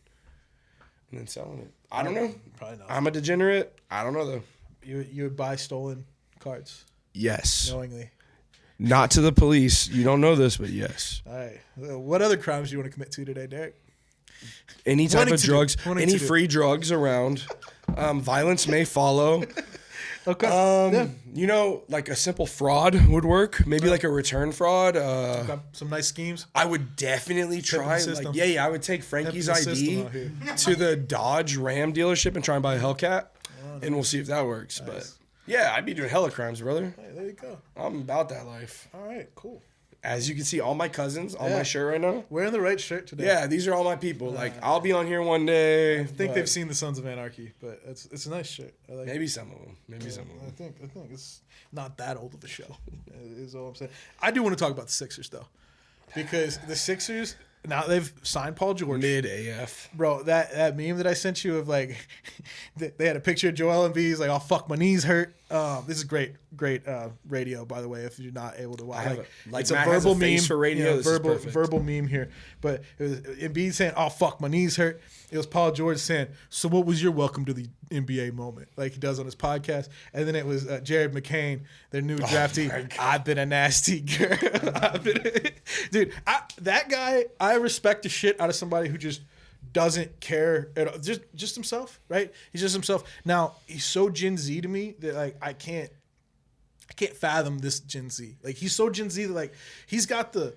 and then selling it? I don't know. Probably not. I'm a degenerate. I don't know though. You would buy stolen cards Yes. knowingly. Not to the police. You don't know this, but yes. All right. What other crimes do you want to commit to today, Derek? Any type Wanting of to do. drugs, Wanting any to do. free drugs around. Violence may follow. Okay. You know, like a simple fraud would work. Maybe like a return fraud. Got some nice schemes. I would definitely try. system. Like, I would take Frankie's Pimping the ID system out here. to the Dodge Ram dealership and try and buy a Hellcat, and we'll see if that works. Nice. But yeah, I'd be doing hella crimes, brother. Hey, there you go. I'm about that life. All right, cool. As you can see, all my cousins on my shirt right now. Wearing the right shirt today. Yeah, these are all my people. Like, I'll be on here one day. I think they've seen the Sons of Anarchy, but it's a nice shirt. I like Maybe some of them. Maybe some of them. I think it's not that old of a show. Is all I'm saying. I do want to talk about the Sixers though, because the Sixers now they've signed Paul George. Mid AF. Bro, that meme that I sent you of like, they had a picture of Joel Embiid. He's like, "Oh fuck, my knees hurt." This is great radio, by the way. If you're not able to watch, it's Matt a has verbal face meme for radio. This is perfect. verbal meme here. But it was Embiid saying, "Oh fuck, my knees hurt." It was Paul George saying, "So what was your welcome to the NBA moment?" Like he does on his podcast. And then it was Jared McCain, their new draftee. I've been a nasty girl. Dude, that guy, I respect the shit out of somebody who just doesn't care at all. Just himself, right? He's just himself. Now, he's so Gen Z to me that like I can't fathom this Gen Z. Like he's so Gen Z that like he's got the,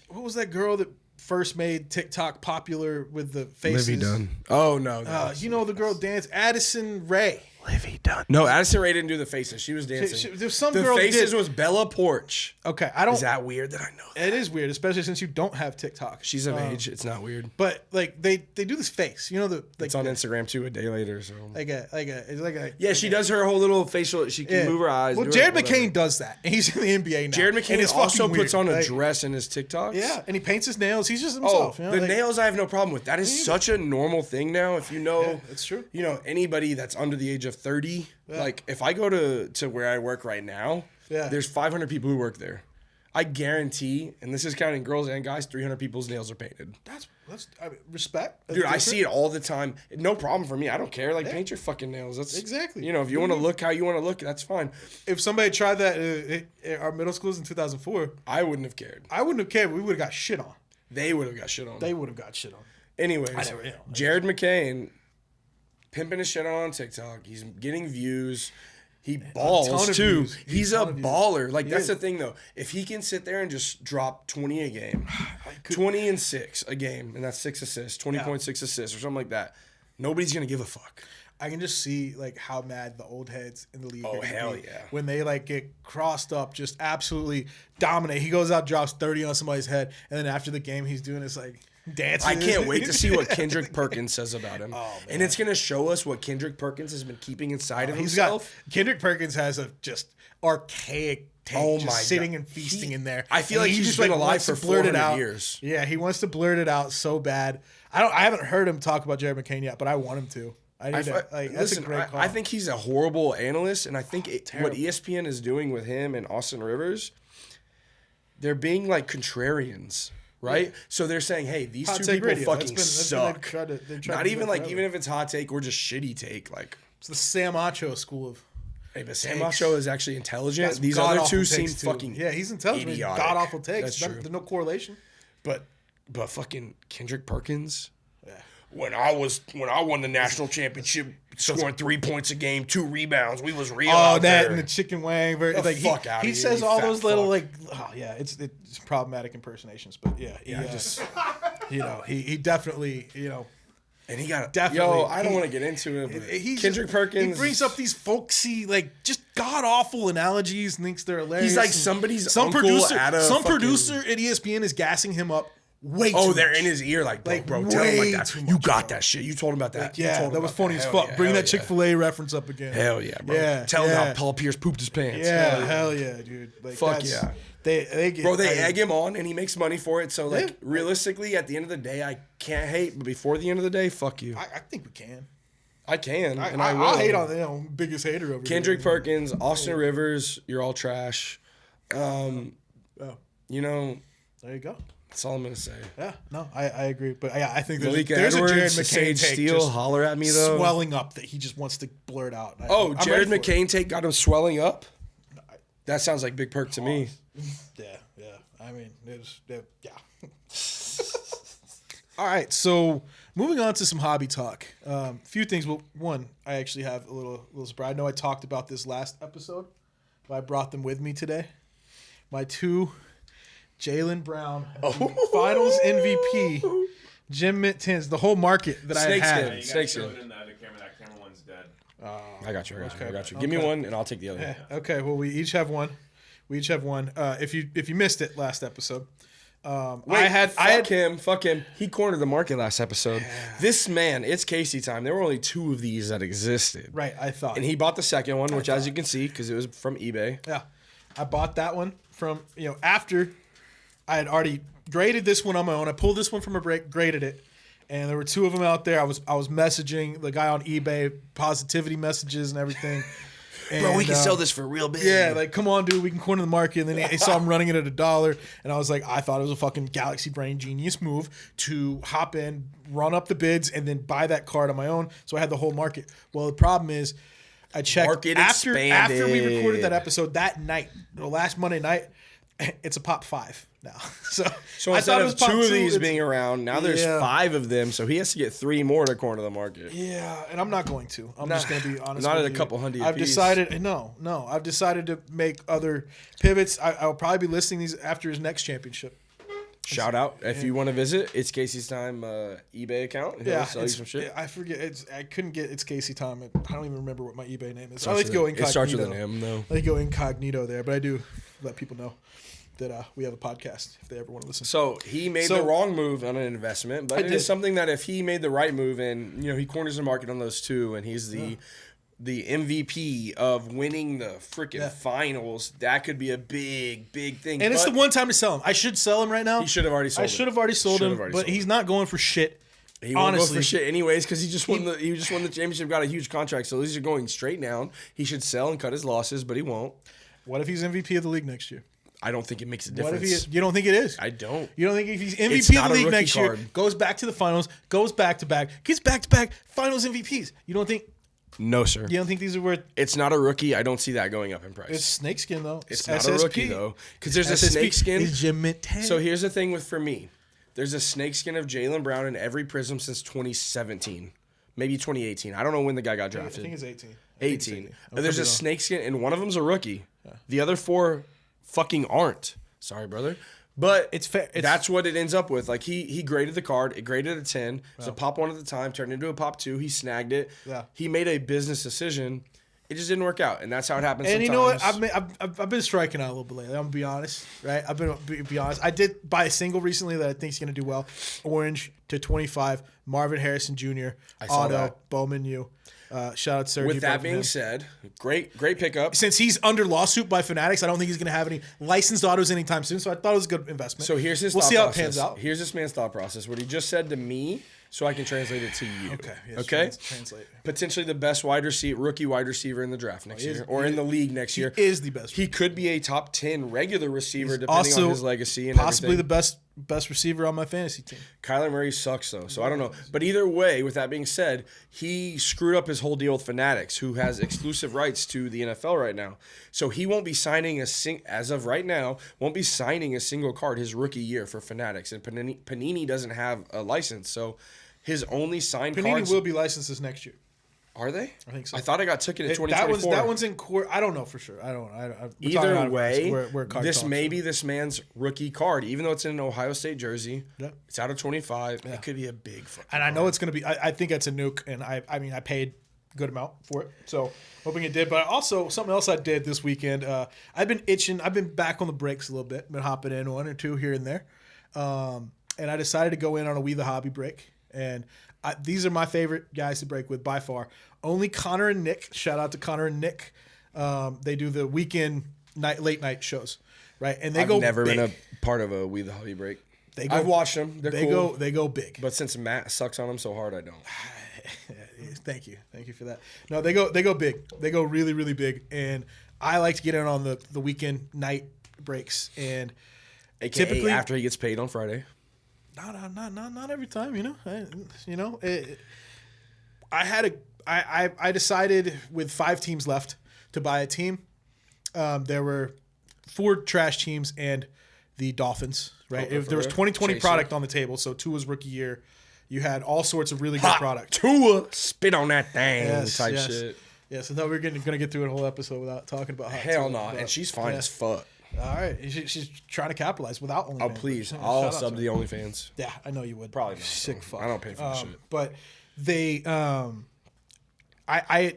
what was that girl that first made TikTok popular with the faces? Livy Dunn. Oh no. You know the girl dance, Addison Rae. Livy Dunn. No, Addison Rae didn't do the faces. She was dancing. There's some the girl faces did. was Bella Porch. Okay, I don't. Is that weird that I know that? It is weird, especially since you don't have TikTok. She's of age. It's not weird. But like they do this face, you know it's on Instagram too a day later. So yeah, she does her whole little facial. She can move her eyes. Well, Jared McCain does that, and he's in the NBA now. Jared McCain and also puts on a dress in his TikToks. Yeah, and he paints his nails. He's just himself. Oh, the nails I have no problem with. That is such a normal thing now. If you know, it's true. You know anybody that's under the age of 30. Like if I go to where I work right now, there's 500 people who work there. I guarantee, and this is counting girls and guys, 300 people's nails are painted. That's respect. Dude, I see it all the time. No problem for me. I don't care. Like paint your fucking nails. That's exactly. You know, if you want to look how you want to look, that's fine. If somebody tried that at our middle schools in 2004, I wouldn't have cared. I wouldn't have cared. We would have got shit on. They would have got shit on. They would have got shit on. Anyways, Jared McCain pimping his shit on TikTok. He's getting views. He balls too. He's a baller. Like that's the thing though. If he can sit there and just drop 20 a game, 20 and 6 a game, and that's 6 assists, 20.6 assists or something like that, nobody's gonna give a fuck. I can just see like how mad the old heads in the league are hell yeah. when they like get crossed up, just absolutely dominate. He goes out, drops 30 on somebody's head, and then after the game he's doing this like dancing. I can't wait to see what Kendrick Perkins says about him. And it's gonna show us what Kendrick Perkins has been keeping inside of himself. Kendrick Perkins has a just archaic take, sitting and feasting in there. I feel like he's just been alive for 400 years. Yeah, he wants to blurt it out so bad. I haven't heard him talk about Jared McCain yet, but I want him to. That's a great call. I think he's a horrible analyst, and I think what ESPN is doing with him and Austin Rivers, they're being like contrarians, right? Yeah. So they're saying, hey, these two people fucking suck. Not even like, even if it's hot take or just shitty take, like it's the Sam Acho school of. Hey, but Sam Acho is actually intelligent. These other two seem fucking he's intelligent. God awful takes. There's no correlation. But fucking Kendrick Perkins. When I won the national championship, scoring 3 points a game, 2 rebounds, we was real. Oh, that and the chicken wang. Fuck out. He says all those little it's problematic impersonations, but he definitely and he got definitely. I don't want to get into it. But Kendrick Perkins, he brings up these folksy just god awful analogies and thinks they're hilarious. He's like some producer at ESPN is gassing him up. They're in his ear like bro, tell him like that. You got that shit. You told him about that. That was funny as fuck. Bring that Chick-fil-A reference up again. Hell yeah, bro. Yeah, tell him how Paul Pierce pooped his pants. Yeah, hell yeah, dude. Fuck yeah. They egg him on and he makes money for it. So realistically, at the end of the day, I can't hate. But before the end of the day, fuck you. I think we can. I can, and I will. I'll hate on biggest hater over Kendrick Perkins, Austin Rivers. You're all trash. There you go. That's all I'm gonna say. Yeah, no, I agree, but I think there's Edwards, a Jared McCain Sage take Steele, holler at me though. Swelling up that he just wants to blurt out. Jared McCain take got him swelling up. That sounds like Big Perk to me. Yeah. I mean, All right, so moving on to some hobby talk. Few things. Well, one, I actually have a little surprise. I know I talked about this last episode, but I brought them with me today. My 2. Jaylen Brown, Finals MVP, Gym Mint Tins, the whole market that I had. Snakeskin. That camera one's dead. I got you. Give me one, and I'll take the other. Yeah. Okay. Well, we each have one. If you missed it last episode, Fuck him. He cornered the market last episode. Yeah. This man, it's Caseytime. There were only 2 of these that existed. Right. I thought. And he bought the second one, which, as you can see, because it was from eBay. Yeah. I bought that one from after. I had already graded this one on my own. I pulled this one from a break, graded it, and there were 2 of them out there. I was messaging the guy on eBay, positivity messages and everything. And, bro, we can sell this for real big. Yeah, like come on, dude, we can corner the market. And then I saw him running it at $1, and I was like, I thought it was a fucking Galaxy Brain genius move to hop in, run up the bids, and then buy that card on my own. So I had the whole market. Well, the problem is, I checked after we recorded that episode that night, the last Monday night. It's a pop 5 now. So instead of 2 of these being around, now there's 5 of them. So he has to get 3 more to corner the market. Yeah, and I'm not going to. I'm just going to be honest. Not with at a couple hundred. I've decided. No. I've decided to make other pivots. I'll probably be listing these after his next championship. Shout out if you want to visit. It's Caseytime eBay account. He'll sell you some shit. I forget. I couldn't get it's Caseytime. I don't even remember what my eBay name is. I like to go incognito. It starts with an M though. I like to go incognito there, but I do let people know that we have a podcast if they ever want to listen. So he made the wrong move on an investment, but it is something that if he made the right move and he corners the market on those two, and he's the MVP of winning the freaking finals, that could be a big thing. And it's the one time to sell him. I should sell him right now. He should have already sold him. I should have already sold him, but he's not going for shit. He won't go for shit anyways because he just won the championship, got a huge contract. So these are going straight down. He should sell and cut his losses, but he won't. What if he's MVP of the league next year? I don't think it makes a difference. What if he is? You don't think it is? I don't. You don't think if he's MVP of the league next year, goes back to the finals, goes back to back, gets back to back finals MVPs? You don't think? No, sir. You don't think these are worth? It's not a rookie. I don't see that going up in price. It's snakeskin though. It's not a rookie though, because there's a snakeskin. It's Jim Mint 10. So here's the thing for me. There's a snakeskin of Jaylen Brown in every prism since 2017, maybe 2018. I don't know when the guy got drafted. I think it's 18. 18. There's a snakeskin, and one of them's a rookie. Yeah. The other 4 fucking aren't. Sorry, brother. But it's fair. That's what it ends up with. Like he graded the card. It graded a 10. It was a pop 1 at the time. Turned into a pop 2. He snagged it. Yeah. He made a business decision. It just didn't work out, and that's how it happens. And sometimes. You know what? I've been striking out a little bit lately. I'm gonna be honest, right? Be honest. I did buy a single recently that I think is gonna do well. Orange to 25. Marvin Harrison Jr. Auto Bowman U. Shout out Sergio. With that being said, great pickup. Since he's under lawsuit by Fanatics, I don't think he's going to have any licensed autos anytime soon. So I thought it was a good investment. So here's his. We'll see how it pans out. Here's this man's thought process. What he just said to me, so I can translate it to you. Okay. Yes, okay. Translate. Potentially the best rookie wide receiver in the draft next year, or in the league next year. He is the best. He could be a top 10 regular receiver, depending on his legacy and possibly everything. the best receiver on my fantasy team. Kyler Murray sucks though, so I don't know. But either way, with that being said, he screwed up his whole deal with Fanatics, who has exclusive rights to the NFL right now. So he won't be signing as of right now, won't be signing a single card his rookie year for Fanatics, and Panini doesn't have a license, so his only signed cards. Panini will be licensed this next year. Are they? I think so. I thought it got taken in 2024. That one's in court. I don't know for sure. I don't. Either way, this may be this man's rookie card, even though it's in an Ohio State jersey. Yeah. It's out of 25. Yeah. It could be a big fucking And I know it's going to be. I think it's a nuke, and I mean I paid a good amount for it, so hoping it did. But also something else I did this weekend. I've been itching. I've been back on the brakes a little bit. Been hopping in 1 or 2 here and there, and I decided to go in on a We the Hobby break. And these are my favorite guys to break with by far. Only Connor and Nick. Shout out to Connor and Nick. They do the weekend late night shows, right? And I've never big. been a part of a We the Hobby break. I've watched them. They're cool. They go big. But since Matt sucks on them so hard, I don't. Thank you for that. No, they go big. They go really, really big. And I like to get in on the weekend night breaks. And AKA typically after he gets paid on Friday. Not every time, I decided with 5 teams left to buy a team. There were 4 trash teams and the Dolphins, right? There was 2020 product on the table, so Tua's rookie year. You had all sorts of really good product. Tua, spit on that thing type shit. Yes, I thought we were going to get through a whole episode without talking about Hell no, and she's fine as fuck. All right, she's trying to capitalize without OnlyFans. Oh please, I'll sub the OnlyFans. Yeah, I know you would. Probably not. Sick fuck. I don't pay for that shit. But they, I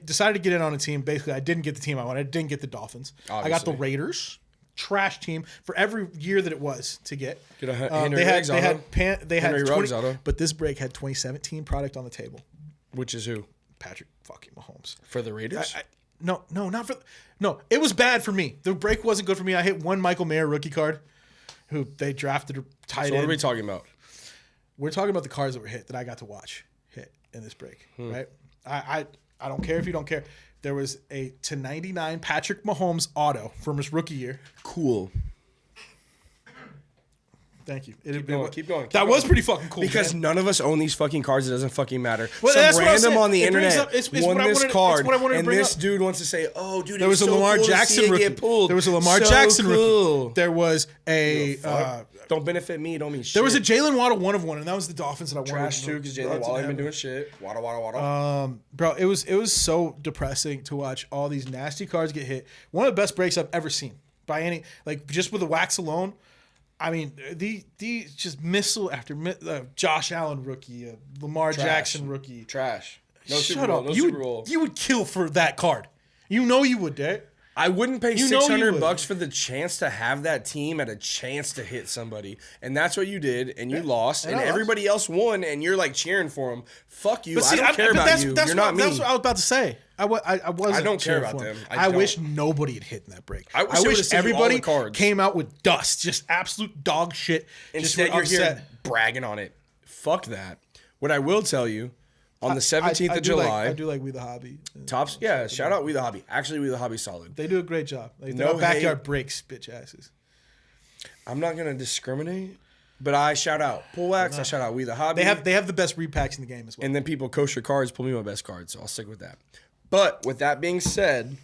decided to get in on a team. Basically, I didn't get the team I wanted. I didn't get the Dolphins. Obviously. I got the Raiders, trash team for every year that it was to get. Get a Henry Ruggs auto. They had 20, but this break had 2017 product on the table. Which is who? Patrick fucking Mahomes for the Raiders. No, not for. No, it was bad for me. The break wasn't good for me. I hit 1 Michael Mayer rookie card, who they drafted tight end. So what are we talking about? We're talking about the cards that were hit that I got to watch hit in this break, right? I don't care if you don't care. There was a /99 Patrick Mahomes auto from his rookie year. Cool. Thank you. Keep going. That was pretty fucking cool. Because none of us own these fucking cards. It doesn't fucking matter. Well, some random on the internet won this card, and this dude wants to say, "Oh, dude, there was a Lamar Jackson rookie. There was a Lamar Jackson rookie. There was a don't benefit me. Don't mean shit. There was a Jalen Waddle 1 of 1, and that was the Dolphins that I wanted. Trash too, because Jalen Waddle ain't been doing shit. Waddle. Bro, it was so depressing to watch all these nasty cards get hit. One of the best breaks I've ever seen by any, like just with the wax alone. I mean, the just missile after Josh Allen rookie, Lamar Jackson rookie. Trash. No Shut Super Bowl. up. No Super Bowl. You would kill for that card. You know you would, Derek. I wouldn't pay You know you would. $600 for the chance to have that team at a chance to hit somebody, and that's what you did, and you lost, and everybody else won, and you're like cheering for them. Fuck you! I don't care about you. You're not me. That's what I was about to say. I wasn't. I don't care cheering about for them. him. I wish nobody had hit in that break. I wish everybody all the cards. came out with dust, just absolute dog shit. Instead, you're here bragging on it. Fuck that. What I will tell you. On the 17th of July. I do like We the Hobby. Tops, yeah, shout out We the Hobby. Actually, We the Hobby's solid. They do a great job. No backyard hate. breaks, bitch asses. I'm not going to discriminate, but I shout out Pull Wax, I shout out We the Hobby. They have the best repacks in the game as well. And then people kosher cards, pull me my best cards, so I'll stick with that. But with that being said,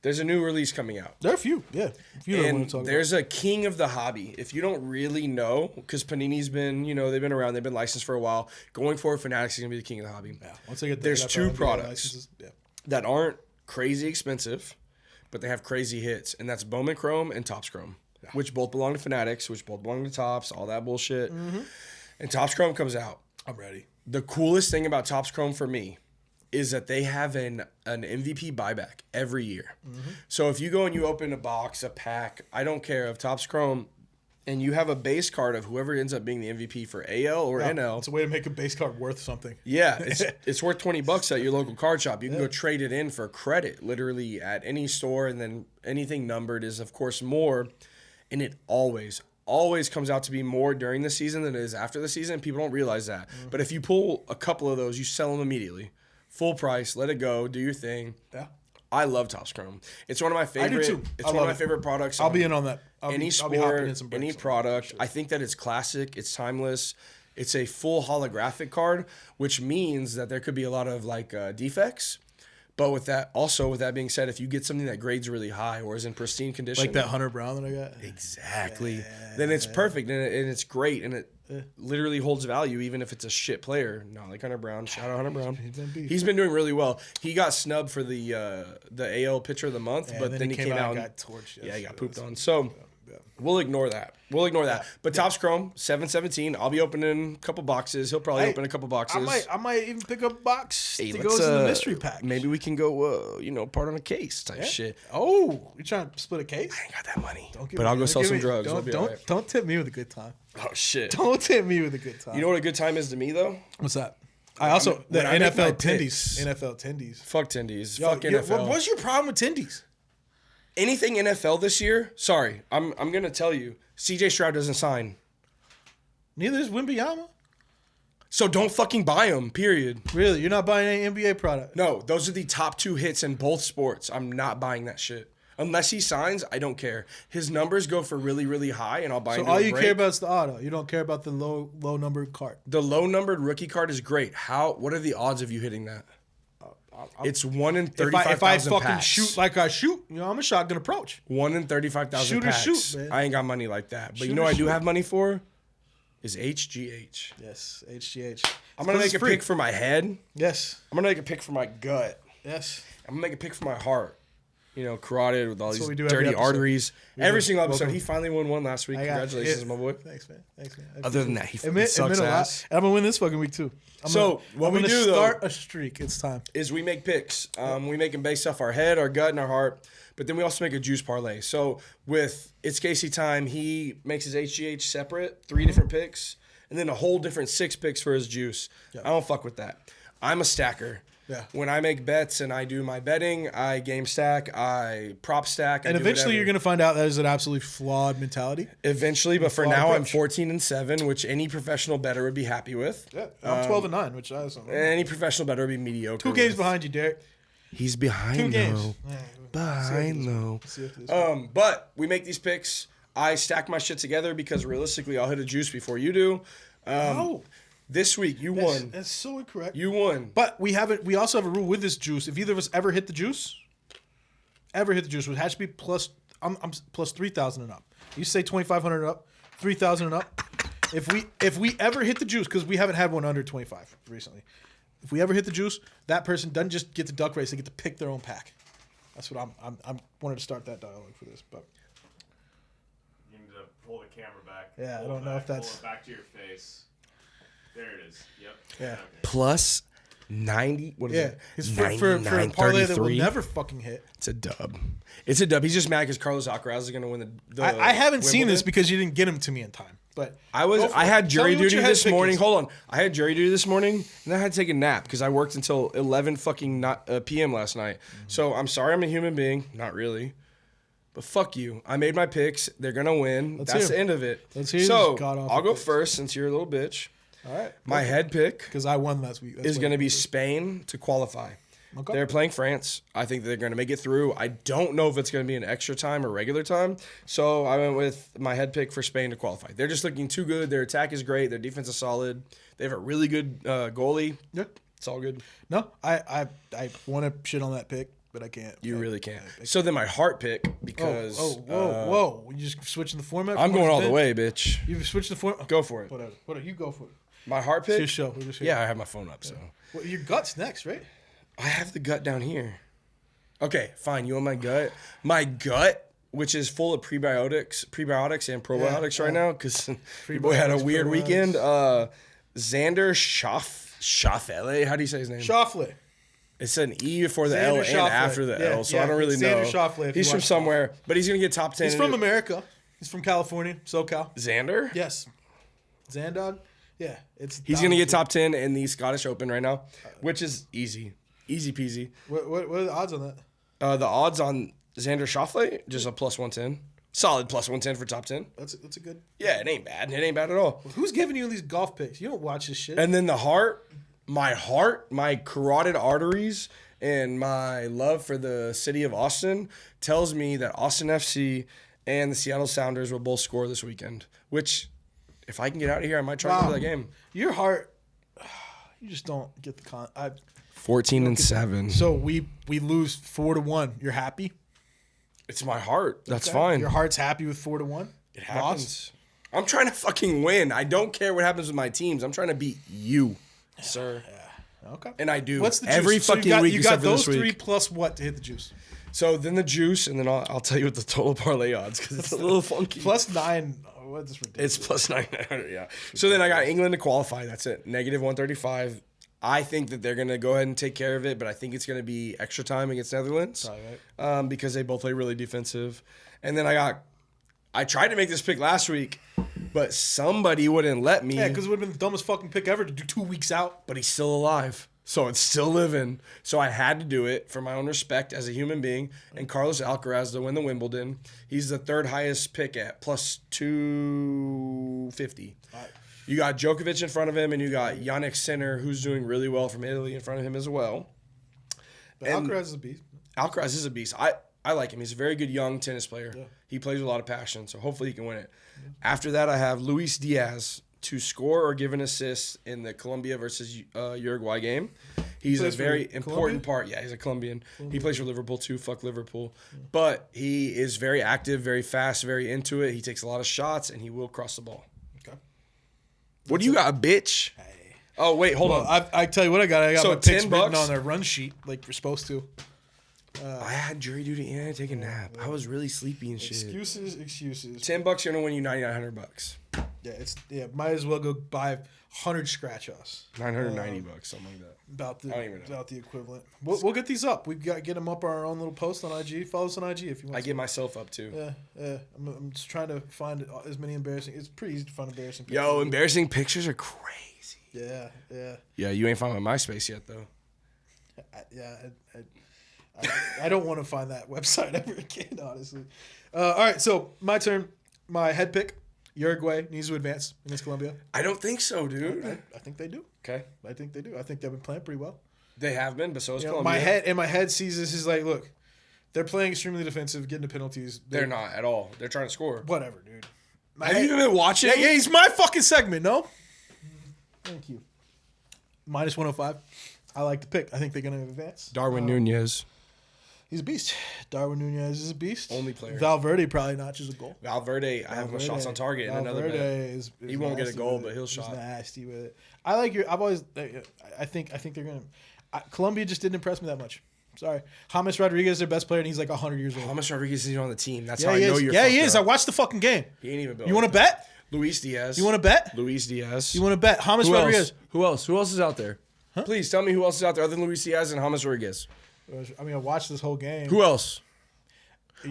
there's a new release coming out. There are a few, yeah. And there's a king of the hobby. If you don't really know, because Panini's been, they've been around, they've been licensed for a while. Going forward, Fanatics is going to be the king of the hobby. Yeah. Once they get there's NFL two NBA products licenses, that aren't crazy expensive, but they have crazy hits. And that's Bowman Chrome and Topps Chrome, which both belong to Fanatics, which both belong to Topps, all that bullshit. Mm-hmm. And Topps Chrome comes out. I'm ready. The coolest thing about Topps Chrome for me is that they have an MVP buyback every year. Mm-hmm. So if you go and you open a box, a pack, I don't care, of Topps Chrome, and you have a base card of whoever ends up being the MVP for AL or NL. It's a way to make a base card worth something. Yeah, it's worth $20 at your local card shop. You can go trade it in for credit, literally at any store, and then anything numbered is, of course, more. And it always comes out to be more during the season than it is after the season. People don't realize that. Mm-hmm. But if you pull a couple of those, you sell them immediately. Full price, let it go, do your thing. Yeah. I love Topps Chrome. It's one of my favorite. I do too. It's one of my favorite products. I'll be in on that. Any sport, any product. I think that it's classic. It's timeless. It's a full holographic card, which means that there could be a lot of defects. But with that being said, if you get something that grades really high or is in pristine condition, like that Hunter Brown that I got, exactly, then it's perfect and it's great and it literally holds value even if it's a shit player. Not like Hunter Brown. Shout out Hunter Brown. He's been doing really well. He got snubbed for the AL Pitcher of the Month, but then he came out and got torched. Yeah, he got pooped on. So. We'll ignore that. But Topps Chrome, 717. I'll be opening a couple boxes. He'll probably open a couple boxes. I might even pick up a box to go to the mystery pack. Maybe we can go, part on a case type shit. Oh, you trying to split a case? I ain't got that money. But I'll go sell some drugs. Don't tip me with a good time. Oh, shit. Don't tip me with a good time. You know what a good time is to me, though? What's that? The NFL Tendies. NFL Tendies. Fuck Tendies. Fuck NFL. What's your problem with Tendies? Anything NFL this year? Sorry, I'm gonna tell you. CJ Stroud doesn't sign. Neither is Wembanyama. So don't fucking buy him. Period. Really, you're not buying any NBA product? No, those are the top two hits in both sports. I'm not buying that shit unless he signs. I don't care. His numbers go for really, really high, and I'll buy. So all you care about is the auto. You don't care about the low numbered card. The low numbered rookie card is great. What are the odds of you hitting that? It's 1 in 35,000 If I fucking packs. shoot like I shoot, I'm a shotgun approach. 1 in 35,000 packs. Shoot, man. I ain't got money like that. But I do have money for is HGH. Yes, HGH. I'm going to make a pick for my head. Yes. I'm going to make a pick for my gut. Yes. I'm going to make a pick for my heart. Carotid with all these dirty every arteries. Every single episode. He finally won one last week. Congratulations, my boy. Thanks, man. Other than that, he sucks ass. I'm going to win this fucking week, too. I'm going to start a streak. It's time. Is we make picks. We make them based off our head, our gut, and our heart. But then we also make a juice parlay. So with It's Caseytime, he makes his HGH separate, 3 different picks, and then a whole different 6 picks for his juice. Yep. I don't fuck with that. I'm a stacker. Yeah. When I make bets and I do my betting, I game stack, I prop stack. And eventually you're going to find out that is an absolutely flawed mentality. Eventually, but for now I'm 14-7, which any professional bettor would be happy with. Yeah, I'm 12-9, which I was. Any professional bettor would be mediocre. 2 games behind you, Derek. He's behind 2 games. But we make these picks. I stack my shit together because realistically, I'll hit a juice before you do. This week, you won. That's so incorrect. You won. But we also have a rule with this juice. If either of us ever hit the juice, it has to be plus. I'm plus 3,000 and up. You say 2,500 and up, 3,000 and up. If we ever hit the juice, because we haven't had one under 25 recently. If we ever hit the juice, that person doesn't just get to duck race; they get to pick their own pack. That's what I'm wanted to start that dialogue for this, but. You need to pull the camera back. Yeah, I Pull don't it know back, if that's- Pull it back to your face. There it is. Yep. Yeah. Okay. Plus 90. What is Yeah, it? it's for a parlay that will 99.33. never fucking hit. It's a dub. It's a dub. He's just mad because Carlos Alcaraz is going to win the I haven't seen Wimbledon. this because you didn't get him to me in time. But I go for had it. Tell jury me what duty your head this pick morning. is. Hold on. I had jury duty this morning, and then I had to take a nap because I worked until 11 fucking p.m. last night. So I'm sorry I'm a human being. Not really. But fuck you. I made my picks. They're going to win. Let's That's hear the end of it. Let's hear So these god-awful I'll go picks. first since you're a little bitch. All right. My head pick Because I won last week. That's is why- going to be Spain to qualify. Okay. They're playing France. I think they're going to make it through. I don't know if it's going to be an extra time or regular time. So I went with my head pick for Spain to qualify. They're just looking too good. Their attack is great. Their defense is solid. They have a really good goalie. Yeah. It's all good. No, I want to shit on that pick, but I can't. You really can't. So then my heart pick, because whoa. You just switching the format? I'm from going what all it's the been? way, bitch. You've switched the format? Go for it. Whatever. You go for it. My heart It's pick? your show. We're just here. Yeah, I have my phone up, so. Well, your gut's next, right? I have the gut down here. Okay, fine. You want my gut? My gut, which is full of prebiotics and probiotics right now, because your boy had a Prebiotics, weird probiotics. weekend. Xander Schauffele. How do you say his name? Shoffley. It's an E before the Xander L and Schauffele. after the Yeah, L, so yeah, I don't really know. Xander Schauffele, if He's you from watch somewhere, but he's gonna get top 10. He's from America. He's from California, SoCal. Xander? Yes. Xandog? Yeah. He's gonna get top 10 in the Scottish Open right now, which is easy peasy. What are the odds on that? The odds on Xander Schauffele just a plus 110, solid plus 110 for top 10. That's a good. Yeah, it ain't bad. It ain't bad at all. Who's giving you these golf picks? You don't watch this shit. And then the heart, my carotid arteries, and my love for the city of Austin tells me that Austin FC and the Seattle Sounders will both score this weekend. Which, if I can get out of here, I might try to go to that game. Your heart, you just don't get the 14-7. So we lose 4-1. You're happy? It's my heart. That's Okay. fine. Your heart's happy with 4-1. It happens. I'm trying to fucking win. I don't care what happens with my teams. I'm trying to beat you, sir. Okay. And I do. What's the every juice? So fucking week you except got for those this week. three plus what to hit the juice? So then the juice, and then I'll tell you what the total parlay odds, because it's a little funky. Plus 9. Oh, what's this ridiculous? It's plus 900, yeah. So then I got England to qualify. That's it. Negative 135. I think that they're going to go ahead and take care of it, but I think it's going to be extra time against Netherlands. Probably right. Because they both play really defensive. And then I tried to make this pick last week, but somebody wouldn't let me. Yeah, because it would have been the dumbest fucking pick ever to do 2 weeks out. But he's still alive. So it's still living. So I had to do it for my own respect as a human being. And Carlos Alcaraz to win the Wimbledon. He's the third highest pick at plus 250. You got Djokovic in front of him, and you got Yannick Sinner, who's doing really well from Italy, in front of him as well. But And- Alcaraz is a beast. Alcaraz is a beast. I like him. He's a very good young tennis player. Yeah. He plays with a lot of passion, so hopefully he can win it. After that, I have Luis Diaz to score or give an assist in the Colombia versus Uruguay game. He's a plays for very Colombia? important part. Yeah, he's a Colombian. He plays for Liverpool too. Fuck Liverpool. But he is very active, very fast, very into it. He takes a lot of shots, and he will cross the ball. Okay. What do you got, bitch? Oh, wait, hold on. I tell you what I got. I got So my picks $10 written on a run sheet like you're supposed to. I had jury duty and I had to take a nap. I was really sleepy and shit. Excuses. $10 you're gonna win you $9,900. Yeah, might as well go buy 100 scratch us. $990, something like that. About I don't even know. about the equivalent. We'll get these up. We've got to get them up on our own little post on IG. Follow us on IG if you want. I get myself up too. Yeah. I'm just trying to find as many embarrassing. It's pretty easy to find embarrassing. Yo, embarrassing pictures are crazy. Yeah. Yeah, you ain't found my MySpace yet though. I don't want to find that website ever again, honestly. All right, so my turn. My head pick. Uruguay needs to advance against Colombia. I don't think so, dude. I think they do. Okay. I think they do. I think they've been playing pretty well. They have been, but so is You know, Colombia. my head sees this as like, look, they're playing extremely defensive, getting to penalties. They're not at all. They're trying to score. Whatever, dude. Have you even been watching? Yeah, it's my fucking segment, no? Thank you. Minus 105. I like the pick. I think they're going to advance. Darwin Nunez. He's a beast. Darwin Nunez is a beast. Only player. Valverde probably notches a goal. Valverde, I have him shots on target. And another bet. is He won't get a nasty goal, with but it. he'll He's shot. nasty with it. I like your. I've always. I think they're gonna. Colombia just didn't impress me that much. Sorry. James Rodriguez is their best player, and he's like 100 years old. James Rodriguez isn't on the team. That's Yeah, how I he know is. you're Yeah, he fucked is. up. I watched the fucking game. He ain't even built. You want to bet? Luis Diaz. You want to bet? Luis Diaz. You want to bet? James Rodriguez. Who else? Who else is out there? Please tell me who else is out there other than Luis Diaz and James Rodriguez. I mean, I watched this whole game. Who else?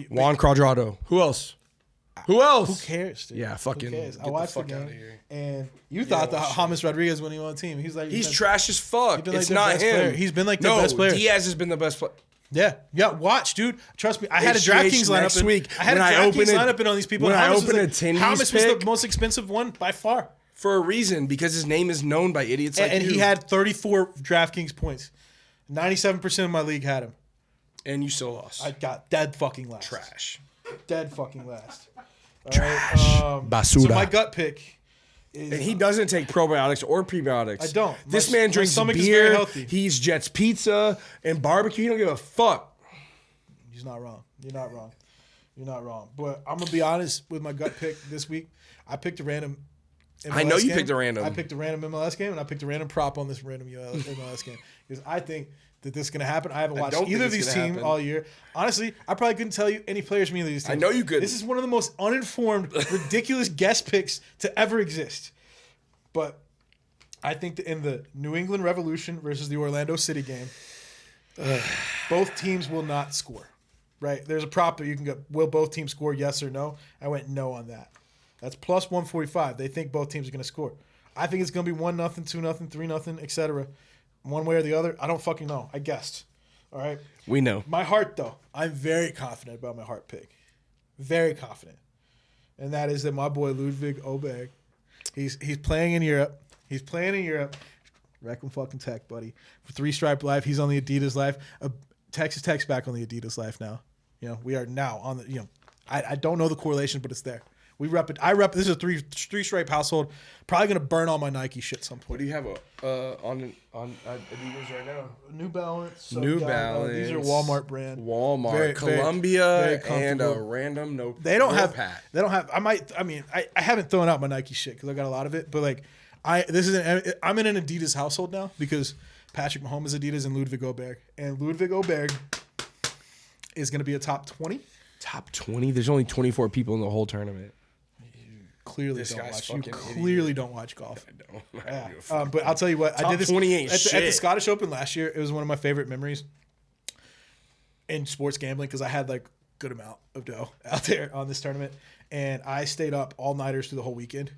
Juan Cuadrado. Who else? Who else? Who cares, dude? Yeah, fucking Who cares? get I watched the fuck game, outta here. and you thought that shit. James Rodriguez when he on the team. He's like He's trash as fuck. been like It's their not best him. player. He's been like their no, best player. Diaz has been the best player. Yeah, watch, dude. Trust me. I had a HGH DraftKings lineup next in. week. I had When a I DraftKings open it- lineup in on these people. when and I James open was a Tindy's James was pick- the most expensive one by far, For a reason, because his name is known by idiots like and you. he had 34 DraftKings points. 97% of my league had him. And you still lost. I got dead fucking last. Trash. Dead fucking last. All Trash. right, Basura. So my gut pick is And he doesn't take probiotics or prebiotics. I don't. This My- man my drinks stomach is very beer. healthy. He eats Jets pizza and barbecue. He don't give a fuck. He's not wrong. You're not wrong. You're not wrong. But I'm gonna be honest with my gut pick this week. I picked a random. I know you game. picked a random. I picked a random MLS game, and I picked a random prop on this random MLS game because I think that this is gonna happen. I haven't watched don't think either of it's these gonna teams happen. all year. Honestly, I probably couldn't tell you any players from either of these teams. I know you couldn't. This is one of the most uninformed, ridiculous guest picks to ever exist. But I think that in the New England Revolution versus the Orlando City game, both teams will not score. Right? There's a prop that you can go, will both teams score, yes or no? I went no on that. That's plus 145. They think both teams are going to score. I think it's going to be 1-0, 2-0, 3-0, etc. One way or the other. I don't fucking know. I guessed. All right? We know. My heart, though, I'm very confident about my heart pick. Very confident. And that is that my boy Ludwig Oberg, he's playing in Europe. He's playing in Europe. Reckham fucking Tech, buddy. For Three Stripe Life, he's on the Adidas Life. Texas Tech's back on the Adidas Life now. You know, we are now on the, I don't know the correlation, but it's there. We rep it. I rep. This is a three stripe household. Probably gonna burn all my Nike shit some point. What do you have on Adidas right now? New Balance. So New yeah, Balance. these are Walmart brand. Walmart, Very- Columbia, very and a comfortable. random no. They don't have. hat. They don't have. I haven't thrown out my Nike shit because I got a lot of it. But like, I'm in an Adidas household now because Patrick Mahomes is Adidas and Ludwig Oberg, and Ludwig Oberg is gonna be a top 20. Top 20. There's only 24 people in the whole tournament. Clearly This don't guy's watch. You fucking clearly idiot. don't watch golf. I don't give a Yeah. fuck. But I'll tell you what, I Top did this 20 ain't at the shit. Scottish Open last year. It was one of my favorite memories in sports gambling because I had like good amount of dough out there on this tournament, and I stayed up all nighters through the whole weekend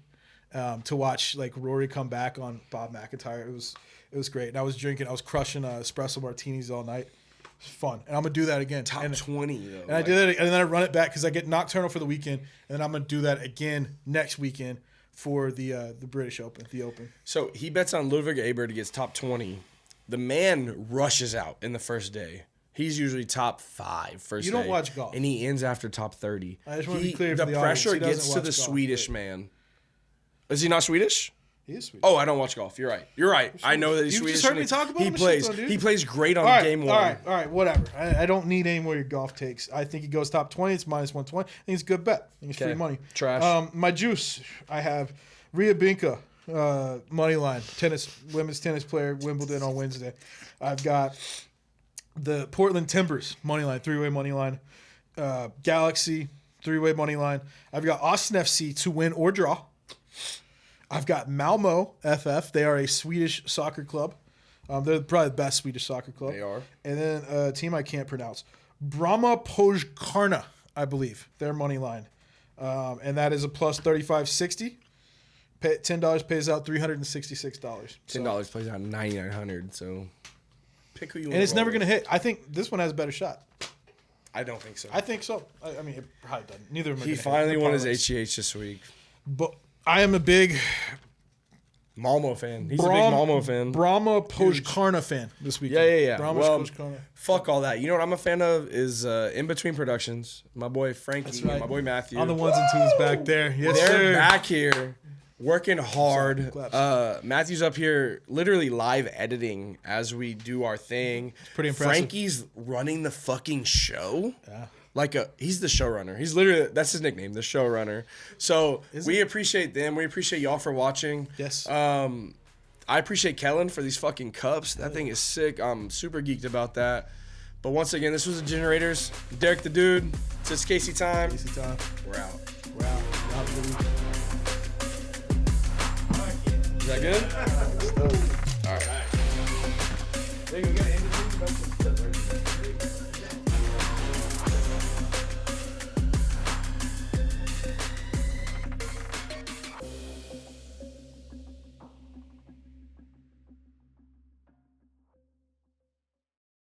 to watch like Rory come back on Bob McIntyre. It was great, and I was crushing espresso martinis all night. It was fun, and I'm gonna do that again. Top and, 20 though. and I did it, and then I run it back because I get nocturnal for the weekend, and then I'm gonna do that again next weekend for the British Open, the Open. So he bets on Ludwig Aberg to get top 20. The man rushes out in the first day. He's usually top 5 first You don't day, watch golf. and he ends after top 30. I just want to be clear The for the audience, pressure he doesn't gets to watch the golf, Swedish but- man. Is he not Swedish? He is sweet. Oh, I don't watch golf. You're right. You're right. I know that he's You Swedish. just heard and me talk about he him a shit plays. ton, dude. He plays great on All right, game one. all right, whatever. I don't need any more of your golf takes. I think he goes top 20. It's minus 120. I think it's a good bet. I think it's free Okay. money. Trash. My juice, I have Rhea Binka, money line, women's tennis player, Wimbledon on Wednesday. I've got the Portland Timbers, money line, 3-way money line. Galaxy, 3-way money line. I've got Austin FC to win or draw. I've got Malmo FF. They are a Swedish soccer club. They're probably the best Swedish soccer club. They are. And then a team I can't pronounce. Brahma Pojkarna, I believe. Their money line. And that is a plus 35.60. $10 pays out $366. $10 plays out 9,900. So pick who you want. And it's never going to hit. I think this one has a better shot. I don't think so. I think so. I mean, it probably doesn't. Neither of them are He gonna finally hit. won his Parlays. HGH this week. But I am a big Malmo fan. He's a big Malmo fan. Brahma Pojkarna fan this weekend. Yeah. Brahma Well, Pojkarna. fuck all that. You know what I'm a fan of is In Between Productions. My boy Frankie, That's right. my boy Matthew. On the ones and twos back there. Yes, They're sir. back here working hard. Claps. Matthew's up here literally live editing as we do our thing. pretty impressive. Frankie's running the fucking show. Yeah. He's the showrunner. He's literally, that's his nickname, the showrunner. So Is we appreciate them. We appreciate y'all for watching. Yes. I appreciate Kellen for these fucking cups. That thing is sick. I'm super geeked about that. But once again, this was the Generators. Derek the Dude. It's Caseytime. Caseytime. We're out. We're out. Have a good week. Is that good?